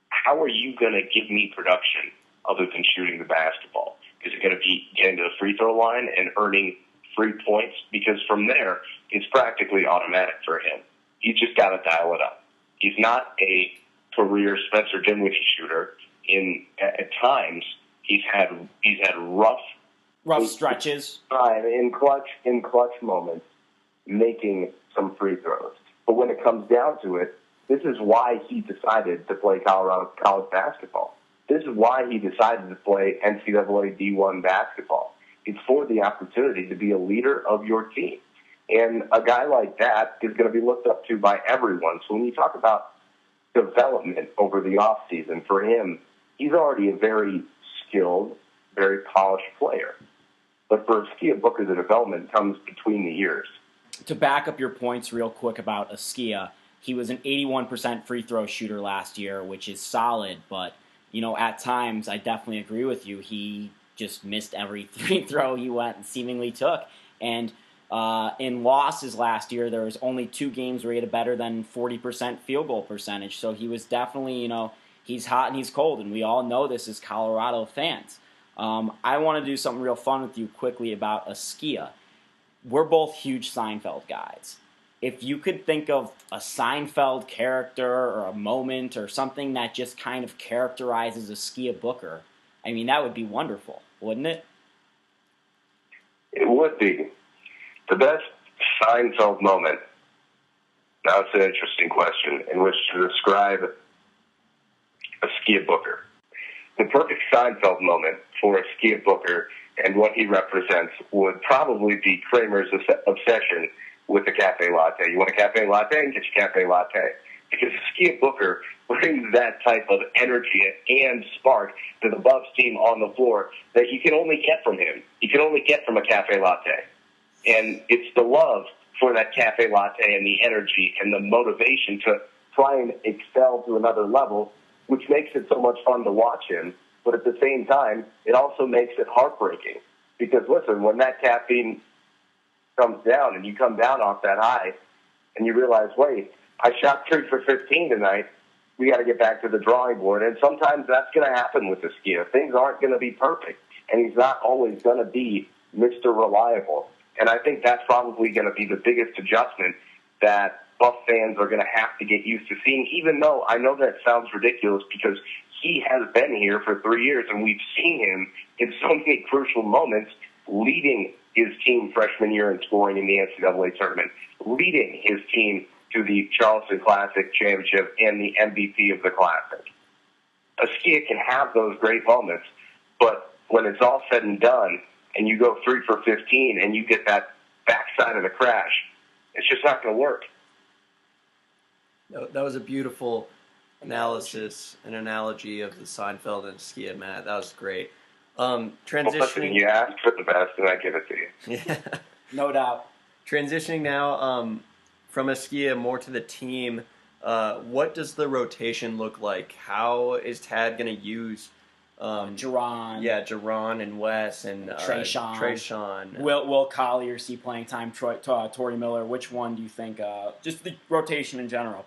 how are you going to give me production other than shooting the basketball? Is it going to be getting to the free throw line and earning free points? Because from there, it's practically automatic for him. You just got to dial it up. He's not a career Spencer Dinwiddie shooter. At times, he's had rough stretches. In clutch moments, making some free throws. But when it comes down to it, this is why he decided to play Colorado college basketball. This is why he decided to play NCAA D1 basketball. It's for the opportunity to be a leader of your team. And a guy like that is going to be looked up to by everyone. So when you talk about development over the offseason, for him, he's already a very skilled, very polished player. But for Askia Booker, the development comes between the years. To back up your points real quick about Askia, he was an 81% free throw shooter last year, which is solid, but at times I definitely agree with you. He just missed every free throw he went and seemingly took. And in losses last year, there was only 2 games where he had a better than 40% field goal percentage. So he was definitely, he's hot and he's cold, and we all know this as Colorado fans. I want to do something real fun with you quickly about Askia. We're both huge Seinfeld guys. If you could think of a Seinfeld character or a moment or something that just kind of characterizes Askia Booker, I mean, that would be wonderful, wouldn't it? It would be. The best Seinfeld moment, now it's an interesting question, in which to describe Askia Booker. The perfect Seinfeld moment for Askia Booker and what he represents would probably be Kramer's obsession with the cafe latte. You want a cafe latte? Get your cafe latte. Because Skia Booker brings that type of energy and spark to the Buffs team on the floor that you can only get from him. You can only get from a cafe latte. And it's the love for that cafe latte and the energy and the motivation to try and excel to another level, which makes it so much fun to watch him. But at the same time, it also makes it heartbreaking. Because, listen, when that caffeine comes down and you come down off that high and you realize, wait, I shot 3 for 15 tonight, we got to get back to the drawing board. And sometimes that's going to happen with the skier. Things aren't going to be perfect, and he's not always going to be Mr. Reliable. And I think that's probably going to be the biggest adjustment that Buff fans are going to have to get used to seeing, even though I know that sounds ridiculous because he has been here for 3 years, and we've seen him in so many crucial moments leading his team freshman year in scoring in the NCAA tournament, leading his team to the Charleston Classic Championship and the MVP of the Classic. A skier can have those great moments, but when it's all said and done and you go 3 for 15 and you get that backside of the crash, it's just not going to work. That was a beautiful analysis, an analogy of the Seinfeld and skier, Matt. That was great. Transitioning. Well, listen, you asked for the best, and I give it to you. Yeah. No doubt. Transitioning now from a skier more to the team, what does the rotation look like? How is Tad going to use Jerron? Yeah, Jerron and Wes and Trayshawn. Will Collier see playing time? Torrey Miller. Which one do you think? Just the rotation in general.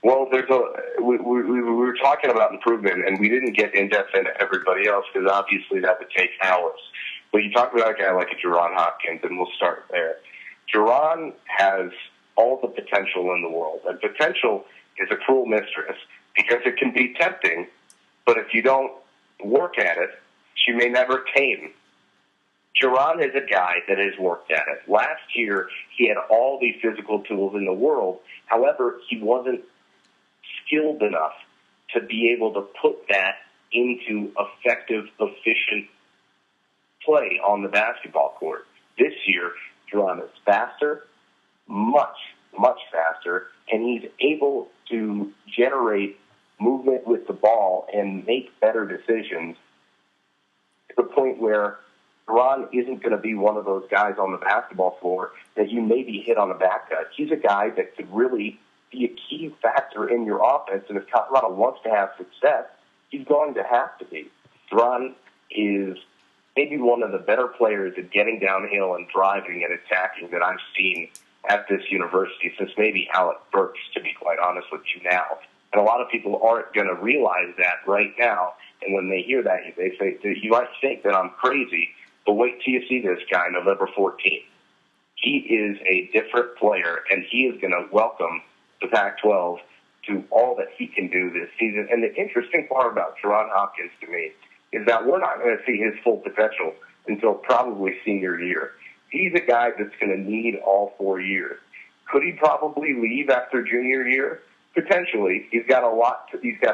Well, we were talking about improvement, and we didn't get in-depth into everybody else because obviously that would take hours. But you talk about a guy like a Jerron Hopkins, and we'll start there. Jerron has all the potential in the world, and potential is a cruel mistress because it can be tempting, but if you don't work at it, she may never tame. Jerron is a guy that has worked at it. Last year, he had all the physical tools in the world. However, he wasn't skilled enough to be able to put that into effective, efficient play on the basketball court. This year, Jerron is faster, much, much faster, and he's able to generate movement with the ball and make better decisions to the point where Jerron isn't going to be one of those guys on the basketball floor that you maybe hit on the back cut. He's a guy that could really be a key factor in your offense, and if Colorado wants to have success, he's going to have to be. Jerron is maybe one of the better players at getting downhill and driving and attacking that I've seen at this university since maybe Alec Burks, to be quite honest with you now. And a lot of people aren't going to realize that right now, and when they hear that, they say, you might think that I'm crazy, but wait till you see this guy November 14th. He is a different player, and he is going to welcome the Pac-12 to all that he can do this season. And the interesting part about Jerron Hopkins to me is that we're not going to see his full potential until probably senior year. He's a guy that's going to need all 4 years. Could he probably leave after junior year? Potentially. He's got a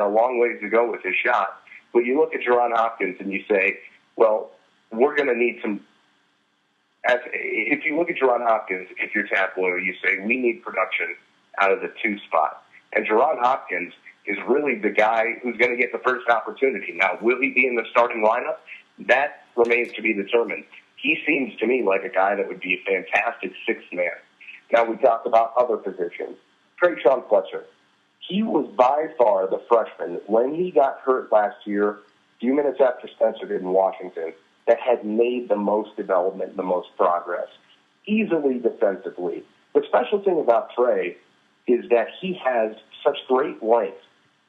long ways to go with his shot. But you look at Jerron Hopkins and you say, well, we're going to need some. If you look at Jerron Hopkins, if you're Tad Boyle, you say we need production out of the 2 spot. And Jerron Hopkins is really the guy who's going to get the first opportunity. Now, will he be in the starting lineup? That remains to be determined. He seems to me like a guy that would be a fantastic 6th man. Now, we talked about other positions. Trayshawn Fletcher. He was by far the freshman, when he got hurt last year, a few minutes after Spencer did in Washington, that had made the most development, the most progress. Easily defensively. The special thing about Trey is that he has such great length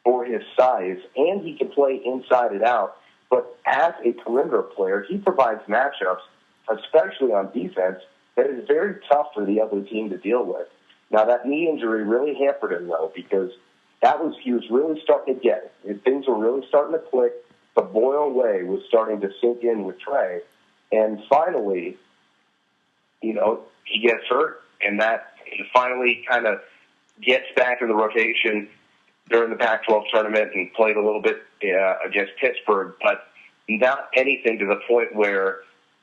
for his size, and he can play inside and out. But as a perimeter player, he provides matchups, especially on defense, that is very tough for the other team to deal with. Now, that knee injury really hampered him, though, because he was really starting to get it. Things were really starting to click. The Boyle way was starting to sink in with Trey. And finally, he gets hurt, and that he finally kind of gets back in the rotation during the Pac-12 tournament and played a little bit against Pittsburgh. But not anything to the point where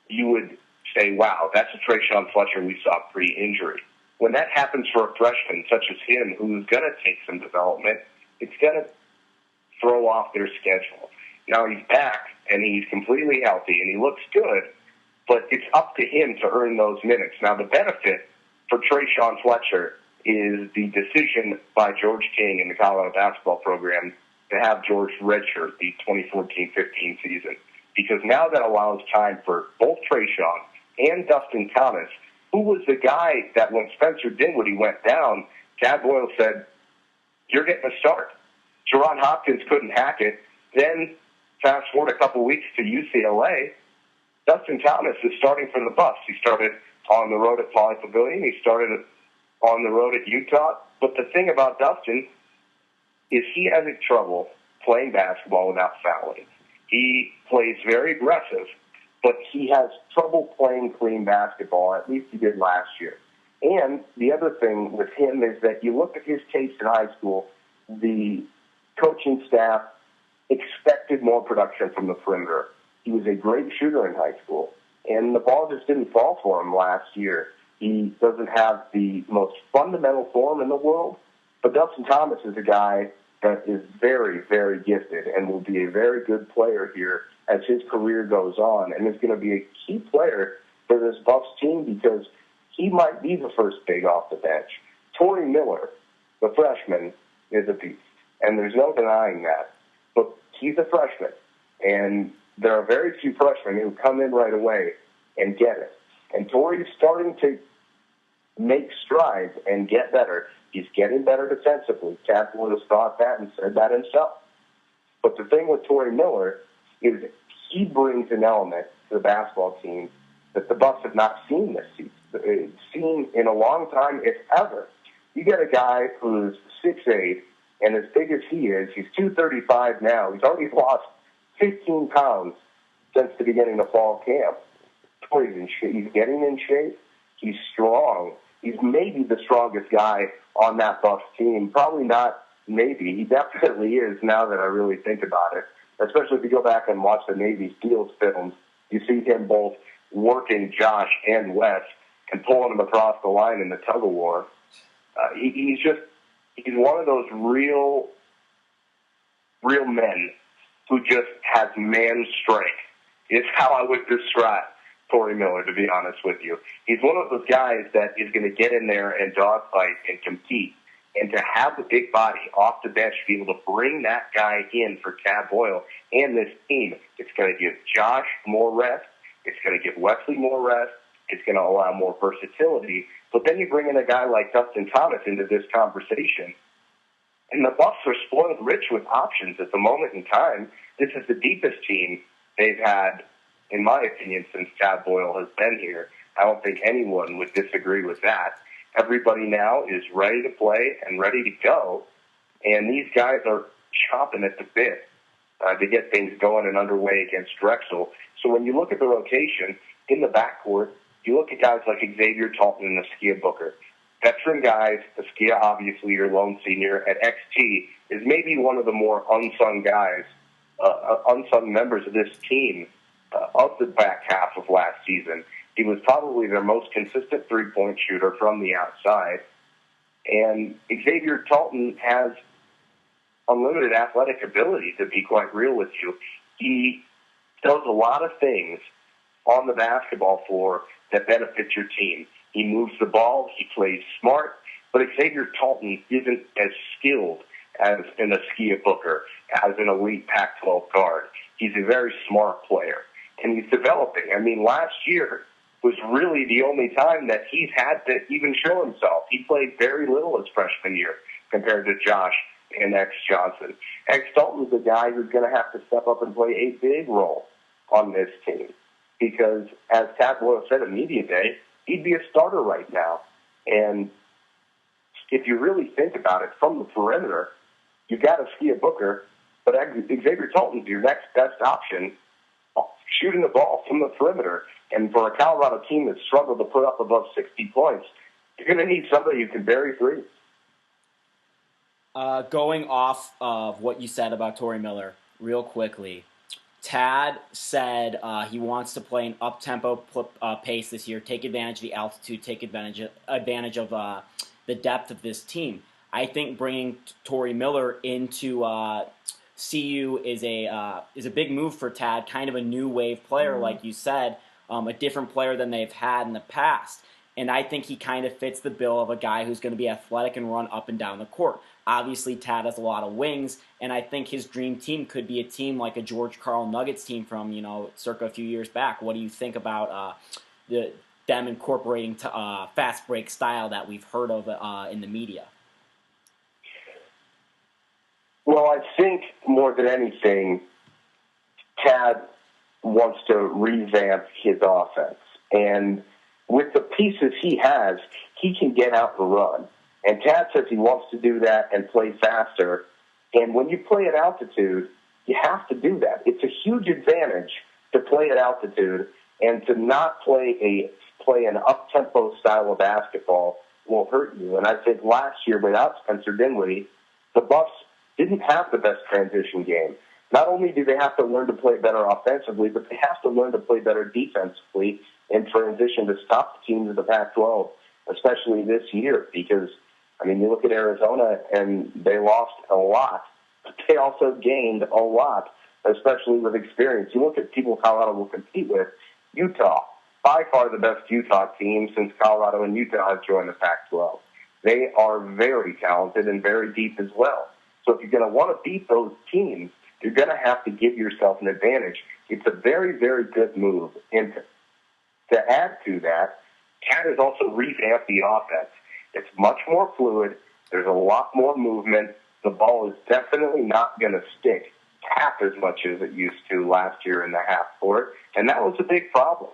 you would say, wow, that's a Trayshawn Fletcher we saw pre-injury. When that happens for a freshman such as him, who's going to take some development, it's going to throw off their schedule. Now he's back, and he's completely healthy, and he looks good, but it's up to him to earn those minutes. Now the benefit for Trayshawn Fletcher is the decision by George King and the Colorado basketball program to have George redshirt the 2014-15 season, because now that allows time for both Trayshawn and Dustin Thomas, who was the guy that when Spencer Dinwiddie went down, Tad Boyle said, you're getting a start. Jerron Hopkins couldn't hack it. Then fast forward a couple weeks to UCLA, Dustin Thomas is starting for the Buffs. He started on the road at Pauley Pavilion. He started on the road at Utah. But the thing about Dustin is he has trouble playing basketball without fouling. He plays very aggressive, but he has trouble playing clean basketball, at least he did last year. And the other thing with him is that you look at his case in high school, the coaching staff expected more production from the perimeter. He was a great shooter in high school, and the ball just didn't fall for him last year. He doesn't have the most fundamental form in the world, but Dustin Thomas is a guy that is very, very gifted and will be a very good player here as his career goes on, and is going to be a key player for this Buffs team because he might be the first big off the bench. Torrey Miller, the freshman, is a beast, and there's no denying that. But he's a freshman, and there are very few freshmen who come in right away and get it. And Torrey's starting to make strides and get better. He's getting better defensively. Tad Boyle has thought that and said that himself. But the thing with Torrey Miller is he brings an element to the basketball team that the Bucks have not seen this season, seen in a long time, if ever. You get a guy who's 6'8", and as big as he is, he's 235 now. He's already lost 15 pounds since the beginning of fall camp. Torrey's in shape. He's getting in shape. He's strong. He's maybe the strongest guy on that Bucks team. Probably not maybe. He definitely is now that I really think about it. Especially if you go back and watch the Navy SEALs films, you see him both working Josh and Wes and pulling them across the line in the tug-of-war. He's one of those real men who just has man strength. Is how I would describe Torrey Miller, to be honest with you. He's one of those guys that is going to get in there and dogfight and compete. And to have the big body off the bench to be able to bring that guy in for Tad Boyle and this team, it's going to give Josh more rest. It's going to give Wesley more rest. It's going to allow more versatility. But then you bring in a guy like Dustin Thomas into this conversation, and the Bucks are spoiled rich with options at the moment in time. This is the deepest team they've had, in my opinion, since Tad Boyle has been here. I don't think anyone would disagree with that. Everybody now is ready to play and ready to go, and these guys are chomping at the bit to get things going and underway against Drexel. So when you look at the rotation in the backcourt, you look at guys like Xavier Talton and Askia Booker. Veteran guys, Askia, obviously your lone senior at XT, is maybe one of the more unsung guys, unsung members of this team of the back half of last season. He was probably their most consistent three-point shooter from the outside. And Xavier Talton has unlimited athletic ability, to be quite real with you. He does a lot of things on the basketball floor that benefit your team. He moves the ball, he plays smart, but Xavier Talton isn't as skilled as an Askia Booker, as an elite Pac-12 guard. He's a very smart player, and he's developing. I mean, last year was really the only time that he's had to even show himself. He played very little his freshman year compared to Josh and X Johnson. X Dalton's the guy who's going to have to step up and play a big role on this team because, as Tad Boyle said at Media Day, he'd be a starter right now. And if you really think about it, from the perimeter, you've got Askia Booker, but Xavier Talton's your next best option shooting the ball from the perimeter. And for a Colorado team that struggled to put up above 60 points, you're going to need somebody who can bury threes. Going off of what you said about Torrey Miller real quickly, Tad said he wants to play an up-tempo pace this year, take advantage of the altitude, take advantage of the depth of this team. I think bringing Torrey Miller into CU is a big move for Tad, kind of a new wave player, like you said, a different player than they've had in the past. And I think he kind of fits the bill of a guy who's going to be athletic and run up and down the court. Obviously, Tad has a lot of wings, and I think his dream team could be a team like a George Karl Nuggets team from, circa a few years back. What do you think about them incorporating fast break style that we've heard of in the media? Well, I think more than anything, Tad wants to revamp his offense. And with the pieces he has, he can get out the run. And Tad says he wants to do that and play faster. And when you play at altitude, you have to do that. It's a huge advantage to play at altitude, and to not play an up-tempo style of basketball will hurt you. And I think last year, without Spencer Dinwiddie, the Bucks didn't have the best transition game. Not only do they have to learn to play better offensively, but they have to learn to play better defensively in transition to stop the teams of the Pac-12, especially this year. Because, you look at Arizona, and they lost a lot, but they also gained a lot, especially with experience. You look at people Colorado will compete with, Utah, by far the best Utah team since Colorado and Utah have joined the Pac-12. They are very talented and very deep as well. So if you're going to want to beat those teams, you're going to have to give yourself an advantage. It's a very, very good move. And to add to that, Tad has also revamped the offense. It's much more fluid. There's a lot more movement. The ball is definitely not going to stick half as much as it used to last year in the half court, and that was a big problem.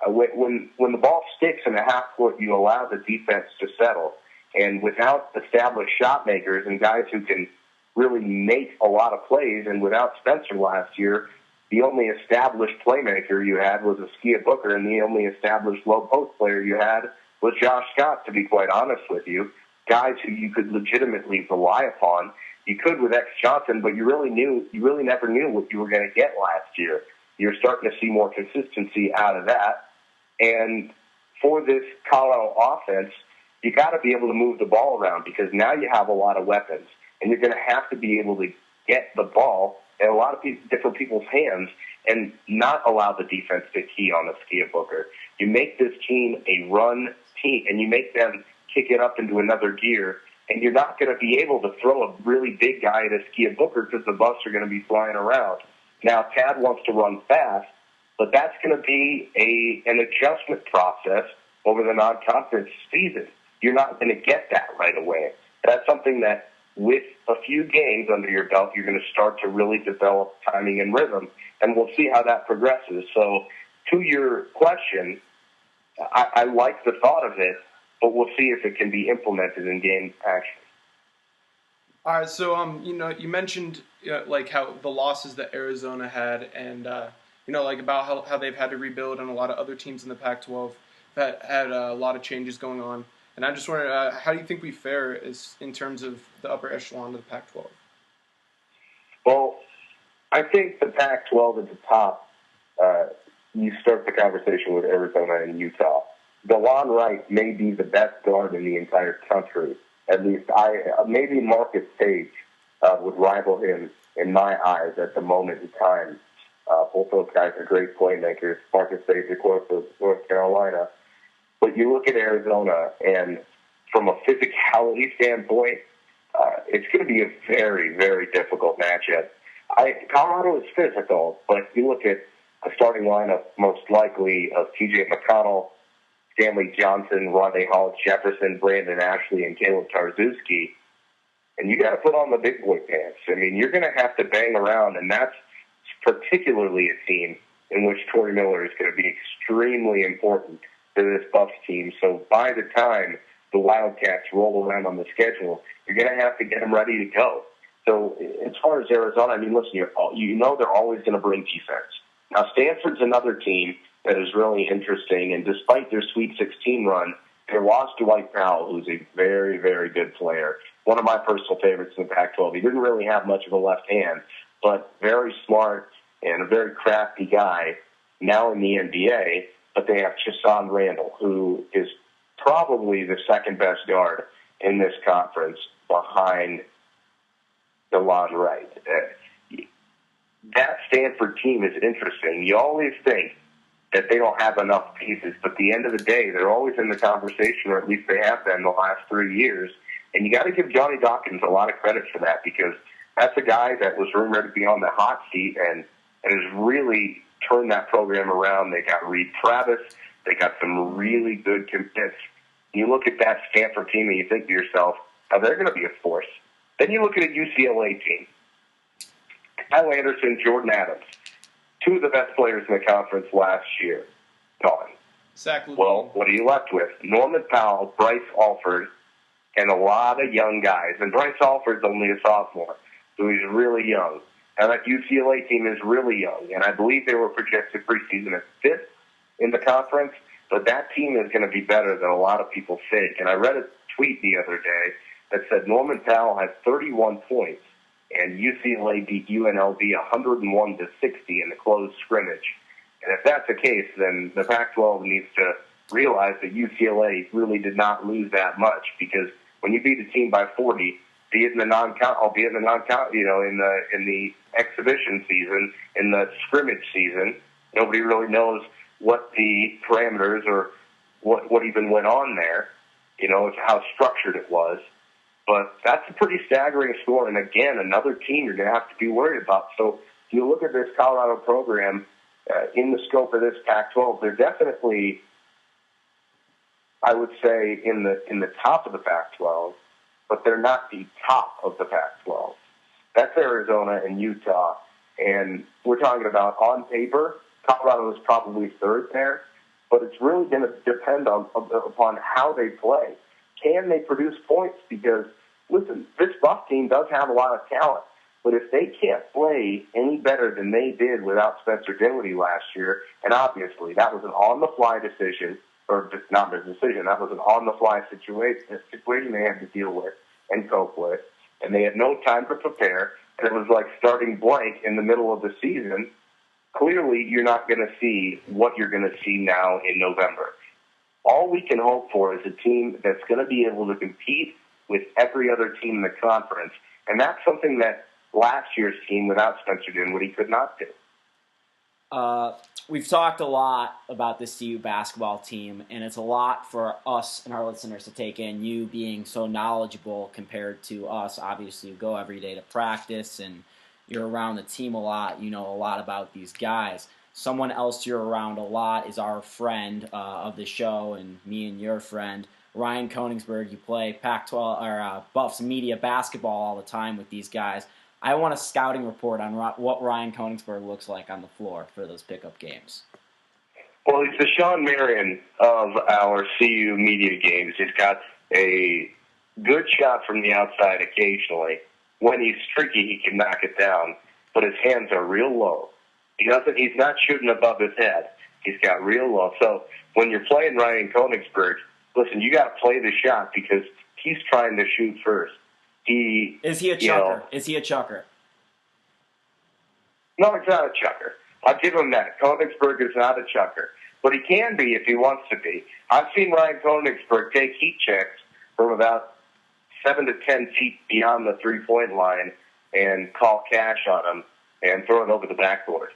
When the ball sticks in the half court, you allow the defense to settle. And without established shot makers and guys who can really make a lot of plays, and without Spencer last year, the only established playmaker you had was Askia Booker, and the only established low post player you had was Josh Scott, to be quite honest with you. Guys who you could legitimately rely upon. You could with X Johnson, but you really never knew what you were going to get last year. You're starting to see more consistency out of that. And for this Colorado offense, you got to be able to move the ball around, because now you have a lot of weapons, and you're going to have to be able to get the ball in a lot of different people's hands and not allow the defense to key on Askia Booker. You make this team a run team, and you make them kick it up into another gear, and you're not going to be able to throw a really big guy at Askia Booker because the Bucks are going to be flying around. Now, Tad wants to run fast, but that's going to be an adjustment process over the non-conference season. You're not going to get that right away. That's something that, with a few games under your belt, you're going to start to really develop timing and rhythm, and we'll see how that progresses. So, to your question, I like the thought of it, but we'll see if it can be implemented in game action. All right, so you mentioned like how the losses that Arizona had, and like about how they've had to rebuild, and a lot of other teams in the Pac-12 that had a lot of changes going on. And I just wondered, how do you think we fare in terms of the upper echelon of the Pac-12? Well, I think the Pac-12 at the top, you start the conversation with Arizona and Utah. DeLon Wright may be the best guard in the entire country. At least maybe Marcus Page would rival him in my eyes at the moment in time. Both those guys are great playmakers. Marcus Page, of course, of North Carolina. But you look at Arizona, and from a physicality standpoint, it's going to be a very, very difficult matchup. Colorado is physical, but you look at a starting lineup most likely of T.J. McConnell, Stanley Johnson, Rondae Hollis-Jefferson, Brandon Ashley, and Caleb Tarzewski, and you got to put on the big boy pants. You're going to have to bang around, and that's particularly a team in which Torrey Miller is going to be extremely important to this Bucks team. So by the time the Wildcats roll around on the schedule, you're going to have to get them ready to go. So as far as Arizona, listen, you know they're always going to bring defense. Now, Stanford's another team that is really interesting, and despite their Sweet 16 run, they lost Dwight Powell, who's a very, very good player. One of my personal favorites in the Pac-12. He didn't really have much of a left hand, but very smart, and a very crafty guy now in the NBA, but they have Chasson Randall, who is probably the second best guard in this conference behind DeLon Wright. That Stanford team is interesting. You always think that they don't have enough pieces, but at the end of the day, they're always in the conversation, or at least they have been the last 3 years. And you got to give Johnny Dawkins a lot of credit for that, because that's a guy that was rumored to be on the hot seat and has really turned that program around. They got Reed Travis. They got some really good commits. You look at that Stanford team and you think to yourself, oh, they're going to be a force. Then you look at a UCLA team. Kyle Anderson, Jordan Adams, two of the best players in the conference last year, gone. Well, what are you left with? Norman Powell, Bryce Alford, and a lot of young guys. And Bryce Alford's only a sophomore, so he's really young. And that UCLA team is really young. And I believe they were projected preseason as fifth in the conference, but that team is going to be better than a lot of people think. And I read a tweet the other day that said Norman Powell had 31 points, and UCLA beat UNLV 101-60 in the closed scrimmage. And if that's the case, then the Pac-12 needs to realize that UCLA really did not lose that much, because when you beat a team by 40, be it in the non-count, in the exhibition season, in the scrimmage season, nobody really knows what the parameters or what even went on there, how structured it was. But that's a pretty staggering score. And again, another team you're going to have to be worried about. So if you look at this Colorado program in the scope of this Pac-12, they're definitely, I would say, in the top of the Pac-12, but they're not the top of the Pac-12. That's Arizona and Utah. And we're talking about, on paper, Colorado is probably third there, but it's really going to depend upon how they play. Can they produce points? Because, listen, this Buff team does have a lot of talent, but if they can't play any better than they did without Spencer Dinwiddie last year, and obviously that was an on-the-fly decision, or not a decision, that was an on-the-fly situation they had to deal with and cope with, and they had no time to prepare, and it was like starting blank in the middle of the season. Clearly, you're not going to see what you're going to see now in November. All we can hope for is a team that's going to be able to compete with every other team in the conference, and that's something that last year's team without Spencer Dinwiddie could not do. We've talked a lot about this CU basketball team, and it's a lot for us and our listeners to take in, you being so knowledgeable compared to us. Obviously, you go every day to practice, and you're around the team a lot. You know a lot about these guys. Someone else you're around a lot is our friend of the show, and me and your friend, Ryan Koenigsberg. You play Pac-12 or Buffs media basketball all the time with these guys. I want a scouting report on what Ryan Koenigsberg looks like on the floor for those pickup games. Well, he's the Sean Marion of our CU media games. He's got a good shot from the outside occasionally. When he's streaky, he can knock it down, but his hands are real low. He's not shooting above his head. He's got real low. So when you're playing Ryan Koenigsberg, listen, you got to play the shot because he's trying to shoot first. Is he a chucker? Is he a chucker? No, he's not a chucker. I'll give him that. Koenigsberg is not a chucker. But he can be if he wants to be. I've seen Ryan Koenigsberg take heat checks from about 7 to 10 feet beyond the three-point line and call cash on him and throw it over the backboard.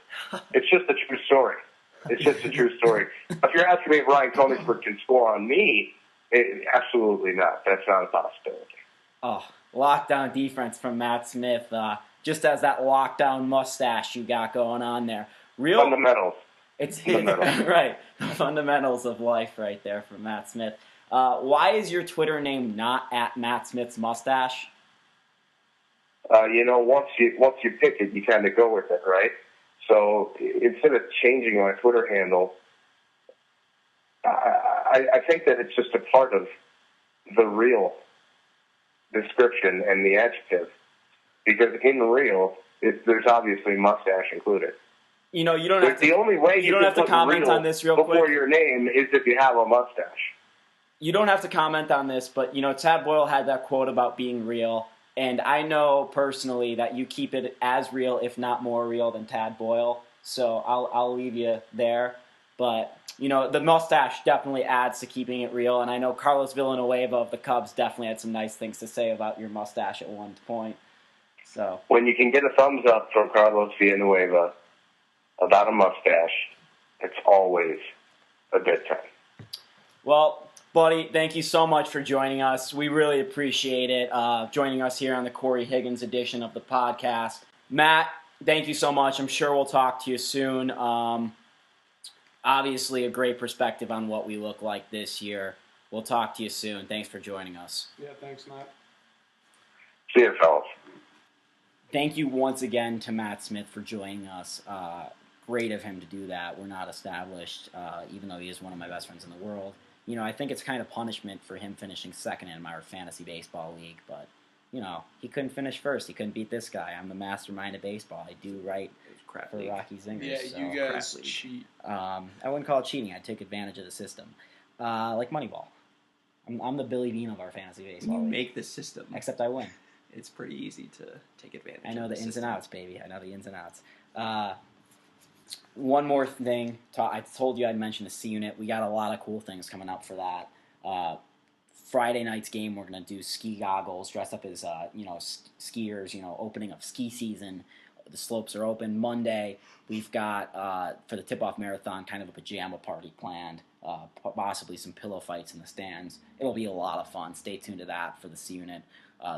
It's just a true story. It's just a true story. If you're asking me if Ryan Koenigsberg can score on me, absolutely not. That's not a possibility. Oh, lockdown defense from Matt Smith. Just as that lockdown mustache you got going on there. Real fundamentals. It's fundamentals. Right. Fundamentals of life right there from Matt Smith. Why is your Twitter name not at Matt Smith's mustache? Once you pick it, you kind of go with it, right? So instead of changing my Twitter handle, I think that it's just a part of the real description and the adjective, because in the real, there's obviously mustache included. You don't have to. The only way you don't have to comment on this real quick before your name is if you have a mustache. You don't have to comment on this, but Tad Boyle had that quote about being real. And I know personally that you keep it as real, if not more real, than Tad Boyle. So I'll leave you there. But, you know, the mustache definitely adds to keeping it real. And I know Carlos Villanueva of the Cubs definitely had some nice things to say about your mustache at one point. So when you can get a thumbs up from Carlos Villanueva about a mustache, it's always a good time. Well, buddy, thank you so much for joining us. We really appreciate it, joining us here on the Corey Higgins edition of the podcast. Matt, thank you so much. I'm sure we'll talk to you soon. Obviously, a great perspective on what we look like this year. We'll talk to you soon. Thanks for joining us. Yeah, thanks, Matt. See you, fellas. Thank you once again to Matt Smith for joining us. Great of him to do that. We're not established, even though he is one of my best friends in the world. You know, I think it's kind of punishment for him finishing second in my fantasy baseball league, but, you know, he couldn't finish first. He couldn't beat this guy. I'm the mastermind of baseball. I do right for league. Rocky Zingers. Yeah, so. you guys cheat. I wouldn't call it cheating. I'd take advantage of the system. Like Moneyball. I'm the Billy Bean of our fantasy baseball league. Make the system. Except I win. It's pretty easy to take advantage of. I know the ins system. and outs, baby. I know the ins and outs. One more thing. I told you I'd mention the C unit. We got a lot of cool things coming up for that. Friday night's game, we're going to do ski goggles, dress up as, skiers, opening of ski season. The slopes are open. Monday, we've got, for the tip-off marathon, kind of a pajama party planned, possibly some pillow fights in the stands. It'll be a lot of fun. Stay tuned to that for the C unit.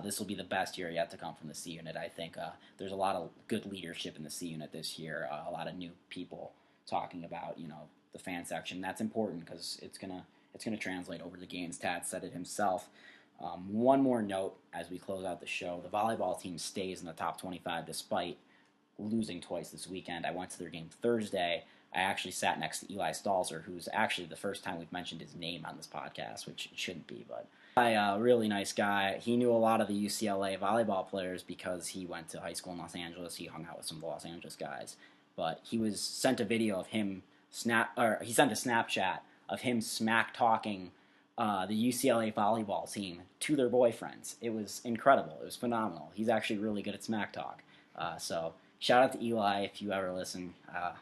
This will be the best year yet to come from the C unit. I think there's a lot of good leadership in the C unit this year. A lot of new people talking about the fan section. That's important because it's gonna translate over the games. Tad said it himself. One more note as we close out the show: the volleyball team stays in the top 25 despite losing twice this weekend. I went to their game Thursday. I actually sat next to Eli Stalzer, who's actually the first time we've mentioned his name on this podcast, which it shouldn't be, but a really nice guy. He knew a lot of the UCLA volleyball players because he went to high school in Los Angeles. He hung out with some of the Los Angeles guys. But he was sent a video of him he sent a Snapchat of him smack talking the UCLA volleyball team to their boyfriends. It was incredible. It was phenomenal. He's actually really good at smack talk. So shout out to Eli if you ever listen.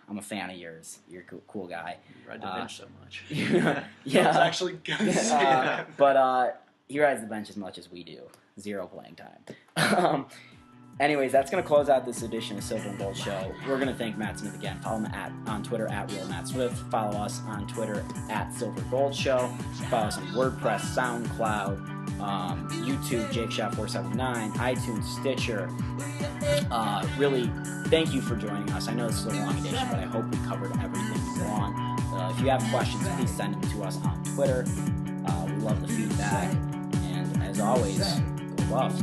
I'm a fan of yours. You're a cool guy. You ride the bench so much. Yeah. I was actually going to say that. But he rides the bench as much as we do. 0 playing time. Anyways, that's going to close out this edition of Silver and Gold Show. We're going to thank Matt Smith again. Follow him on Twitter at RealMattSmith. Follow us on Twitter at Silver Gold Show. Follow us on WordPress, SoundCloud, YouTube, JakeShot479, iTunes, Stitcher. Really, thank you for joining us. I know this is a long edition, but I hope we covered everything you want. If you have questions, please send them to us on Twitter. We love the feedback. And as always, go Buffs.